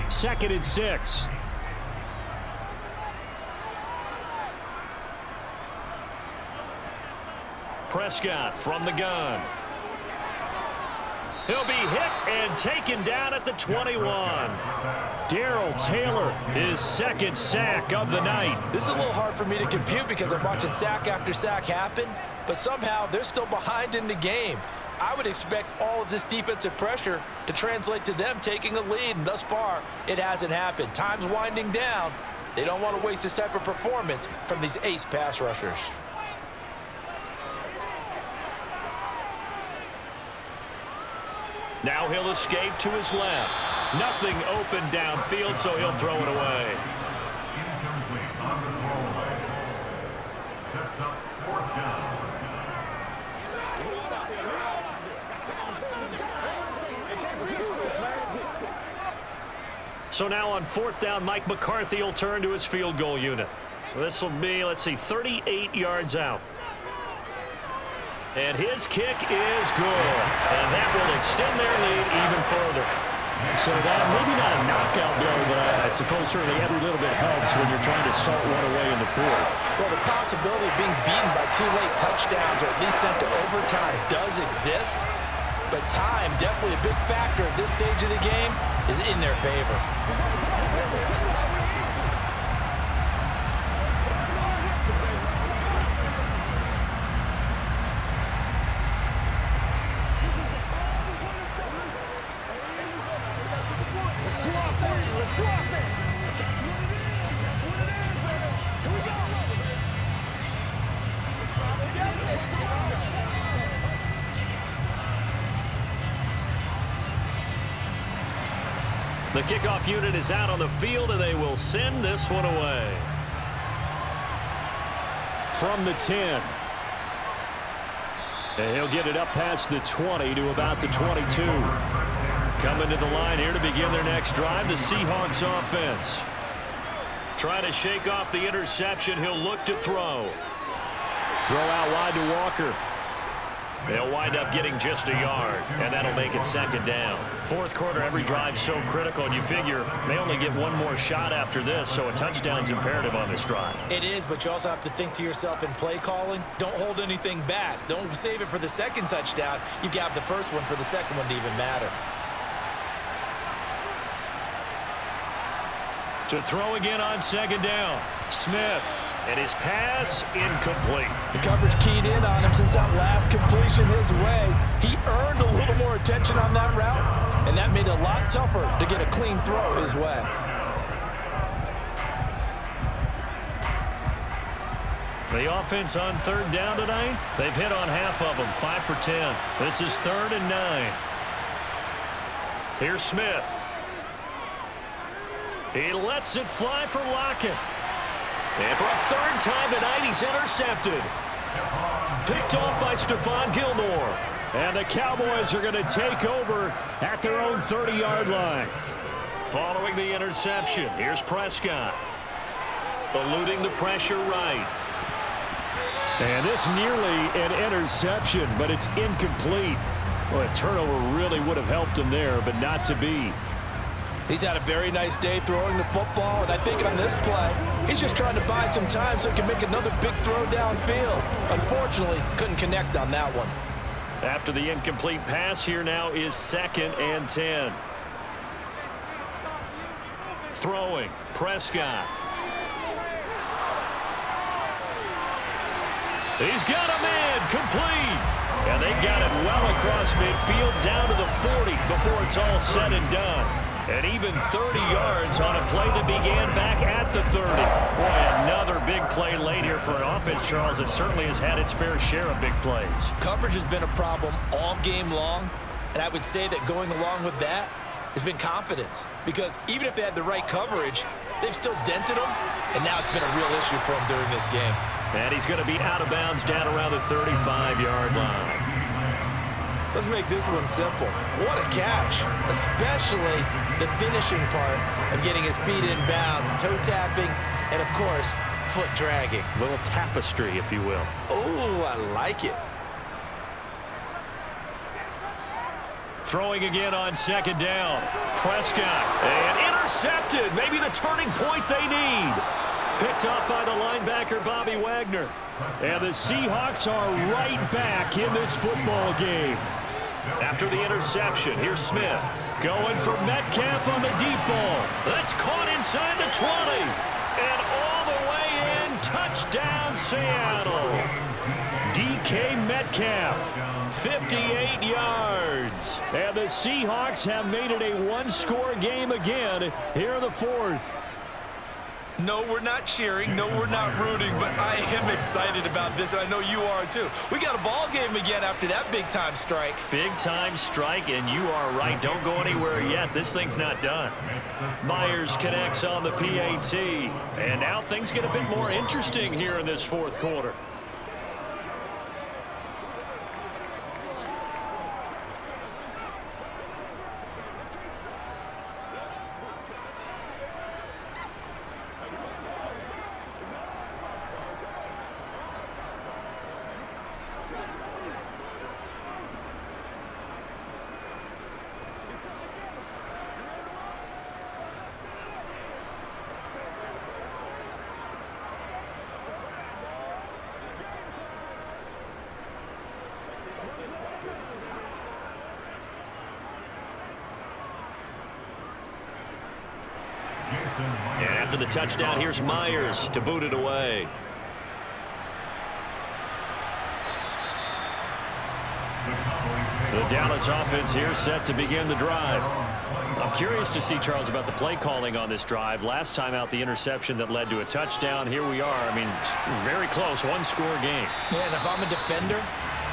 Second and 6. Prescott from the gun. He'll be hit and taken down at the 21. Darrell Taylor, his second sack of the night. This is a little hard for me to compute because I'm watching sack after sack happen, but somehow they're still behind in the game. I would expect all of this defensive pressure to translate to them taking a lead, and thus far, it hasn't happened. Time's winding down. They don't want to waste this type of performance from these ace pass rushers. Now he'll escape to his left. Nothing open downfield, so he'll throw it away. So now on 4th down, Mike McCarthy will turn to his field goal unit. This will be, let's see, 38 yards out. And his kick is good. And that will extend their lead even further. So that maybe not a knockout blow, but I suppose certainly every little bit helps when you're trying to salt one away in the fourth. Well, the possibility of being beaten by 2 late touchdowns or at least sent to overtime does exist. But time, definitely a big factor at this stage of the game, is in their favor. The kickoff unit is out on the field, and they will send this one away. From the 10. And he'll get it up past the 20 to about the 22. Coming to the line here to begin their next drive, the Seahawks offense. Trying to shake off the interception. He'll look to throw. Throw out wide to Walker. They'll wind up getting just a yard, and that'll make it second down. Fourth quarter, every drive's so critical, and you figure they only get one more shot after this, so a touchdown's imperative on this drive. It is, but you also have to think to yourself in play calling, don't hold anything back. Don't save it for the second touchdown. You got the first one for the second one to even matter. To throw again on second down. Smith. And his pass incomplete. The coverage keyed in on him since that last completion his way. He earned a little more attention on that route, and that made it a lot tougher to get a clean throw his way. The offense on third down tonight, they've hit on half of them, 5 for 10. This is 3rd and 9. Here's Smith. He lets it fly for Lockett. And for a third time tonight, he's intercepted. Picked off by Stephon Gilmore. And the Cowboys are going to take over at their own 30-yard line. Following the interception, here's Prescott. Eluding the pressure right. And this nearly an interception, but it's incomplete. Well, a turnover really would have helped him there, but not to be. He's had a very nice day throwing the football, and I think on this play, he's just trying to buy some time so he can make another big throw downfield. Unfortunately, couldn't connect on that one. After the incomplete pass, here now is 2nd and 10. Throwing, Prescott. He's got a man, complete. And they got it well across midfield down to the 40 before it's all said and done. And even 30 yards on a play that began back at the 30. Boy, another big play late here for an offense, Charles, that certainly has had its fair share of big plays. Coverage has been a problem all game long, and I would say that going along with that has been confidence. Because even if they had the right coverage, they've still dented them, and now it's been a real issue for them during this game. And he's going to be out of bounds down around the 35-yard line. Let's make this one simple. What a catch, especially the finishing part of getting his feet in bounds, toe tapping, and of course, foot dragging. A little tapestry, if you will. Oh, I like it. Throwing again on second down. Prescott, and intercepted. Maybe the turning point they need. Picked up by the linebacker, Bobby Wagner. And the Seahawks are right back in this football game. After the interception, here's Smith. Going for Metcalf on the deep ball. That's caught inside the 20. And all the way in, touchdown Seattle. DK Metcalf, 58 yards. And the Seahawks have made it a one-score game again here in the 4th. No, we're not cheering. No, we're not rooting, but I am excited about this, and I know you are too. We got a ball game again after that big-time strike. Big-time strike, and you are right. Don't go anywhere yet. This thing's not done. Myers connects on the PAT, and now things get a bit more interesting here in this 4th quarter. And after the touchdown, here's Myers to boot it away. The Dallas offense here set to begin the drive. I'm curious to see, Charles, about the play calling on this drive. Last time out, the interception that led to a touchdown. Here we are. I mean, very close, one-score game. Man, if I'm a defender,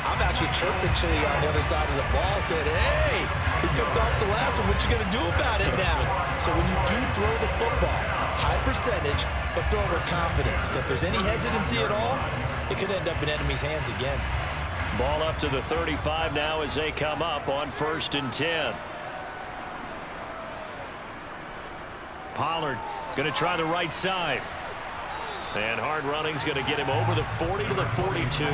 I'm actually chirping Chili on the other side of the ball, said, hey, he picked off the last one. What you going to do about it now? So when you do throw the football, high percentage, but throw it with confidence. If there's any hesitancy at all, it could end up in enemy's hands again. Ball up to the 35 now as they come up on 1st and 10. Pollard going to try the right side. And hard running's going to get him over the 40 to the 42.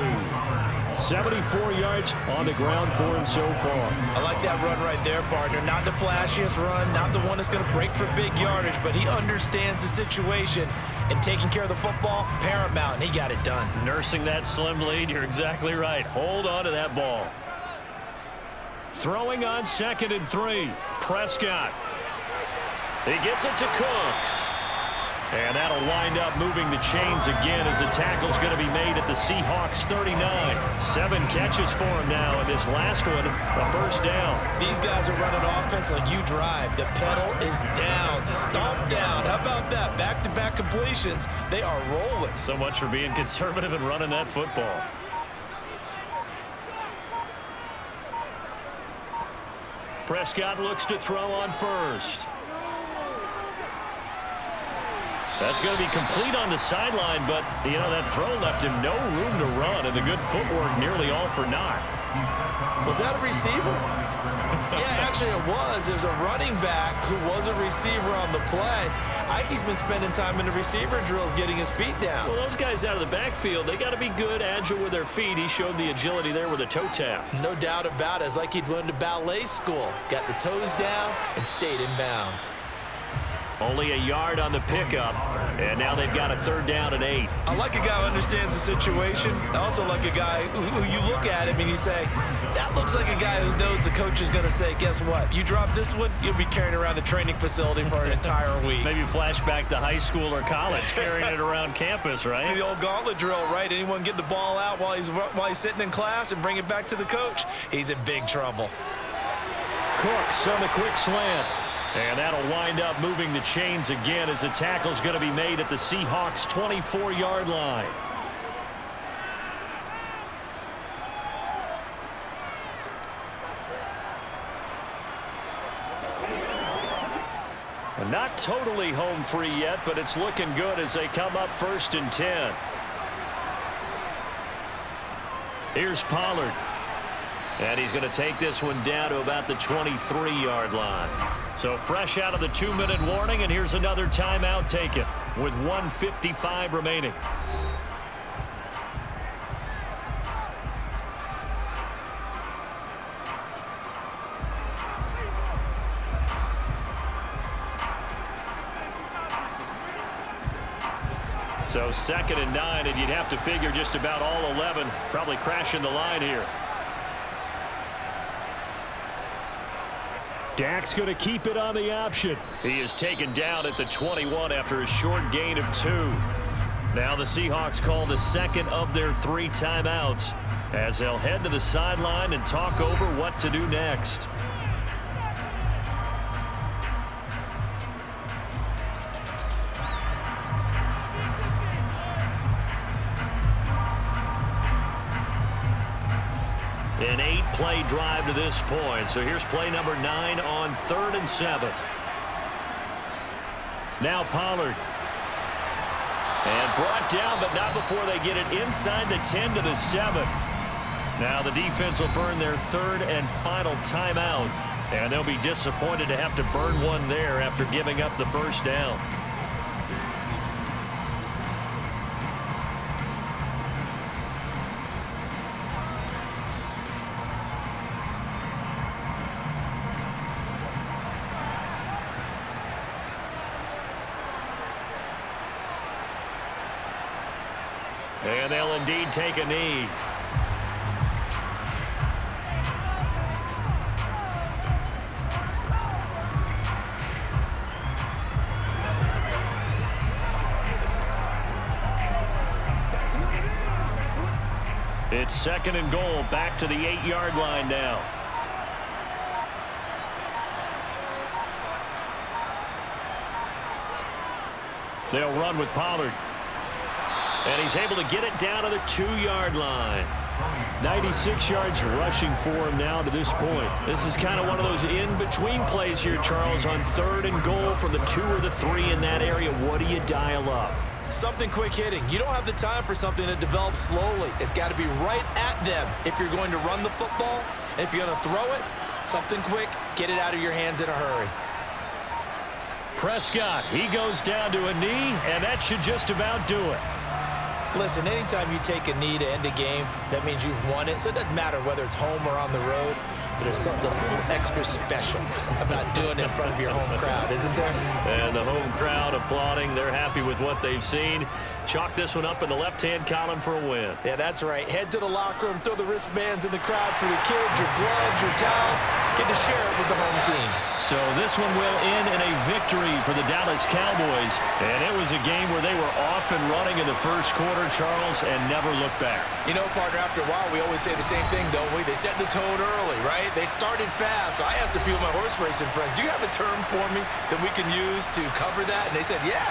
74 yards on the ground for him so far. I like that run right there, partner. Not the flashiest run, not the one that's going to break for big yardage, but he understands the situation, and taking care of the football, paramount, and he got it done. Nursing that slim lead, you're exactly right. Hold on to that ball. Throwing on 2nd and 3. Prescott. He gets it to Cooks. And that'll wind up moving the chains again as the tackle's going to be made at the Seahawks 39. 7 catches for him now, and this last one, a first down. These guys are running offense like you drive. The pedal is down, stomp down. How about that? Back-to-back completions. They are rolling. So much for being conservative and running that football. Prescott looks to throw on first. That's going to be complete on the sideline, but, you know, that throw left him no room to run, and the good footwork nearly all for naught. Was that a receiver? Yeah, actually it was. There's a running back who was a receiver on the play. Ike's been spending time in the receiver drills getting his feet down. Well, those guys out of the backfield, they got to be good, agile with their feet. He showed the agility there with a toe tap. No doubt about it. It's like he'd went to ballet school. Got the toes down and stayed in bounds. Only a yard on the pickup, and now they've got a 3rd down and 8. I like a guy who understands the situation. I also like a guy who you look at him and you say, that looks like a guy who knows the coach is going to say, guess what? You drop this one, you'll be carrying around the training facility for an entire week. Maybe flashback to high school or college, carrying it around campus, right? The old gauntlet drill, right? Anyone get the ball out while he's sitting in class and bring it back to the coach? He's in big trouble. Cooks on the quick slant. And that'll wind up moving the chains again as the tackle's going to be made at the Seahawks 24-yard line. And not totally home free yet, but it's looking good as they come up 1st and 10. Here's Pollard. And he's going to take this one down to about the 23-yard line. So fresh out of the 2-minute warning, and here's another timeout taken with 1:55 remaining. So 2nd and 9, and you'd have to figure just about all 11 probably crashing the line here. Dak's going to keep it on the option. He is taken down at the 21 after a short gain of 2. Now the Seahawks call the 2nd of their 3 timeouts as they'll head to the sideline and talk over what to do next. An 8-play drive to this point. So here's play number 9 on 3rd and 7. Now Pollard. And brought down, but not before they get it inside the 10 to the 7. Now the defense will burn their 3rd and final timeout. And they'll be disappointed to have to burn one there after giving up the first down. And they'll indeed take a knee. It's 2nd and goal, back to the 8-yard line now. They'll run with Pollard. And he's able to get it down to the 2-yard line. 96 yards rushing for him now to this point. This is kind of one of those in-between plays here, Charles, on 3rd and goal from the 2 or the 3 in that area. What do you dial up? Something quick hitting. You don't have the time for something that develops slowly. It's got to be right at them if you're going to run the football. And if you're going to throw it, something quick, get it out of your hands in a hurry. Prescott, he goes down to a knee, and that should just about do it. Listen, anytime you take a knee to end a game, that means you've won it. So it doesn't matter whether it's home or on the road, but there's something a little extra special about doing it in front of your home crowd, isn't there? And the home crowd applauding. They're happy with what they've seen. Chalk this one up in the left-hand column for a win. Yeah, that's right. Head to the locker room, throw the wristbands in the crowd for the kids, your gloves, your towels. Get to share it with the home team. So this one will end in a victory for the Dallas Cowboys. And it was a game where they were off and running in the first quarter, Charles, and never looked back. You know, partner, after a while, we always say the same thing, don't we? They set the tone early, right? They started fast. So I asked a few of my horse racing friends, do you have a term for me that we can use to cover that? And they said, yeah.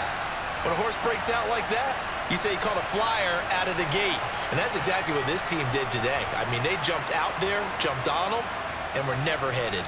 When a horse breaks out like that, you say he caught a flyer out of the gate. And that's exactly what this team did today. I mean, they jumped out there, jumped on them, and were never headed.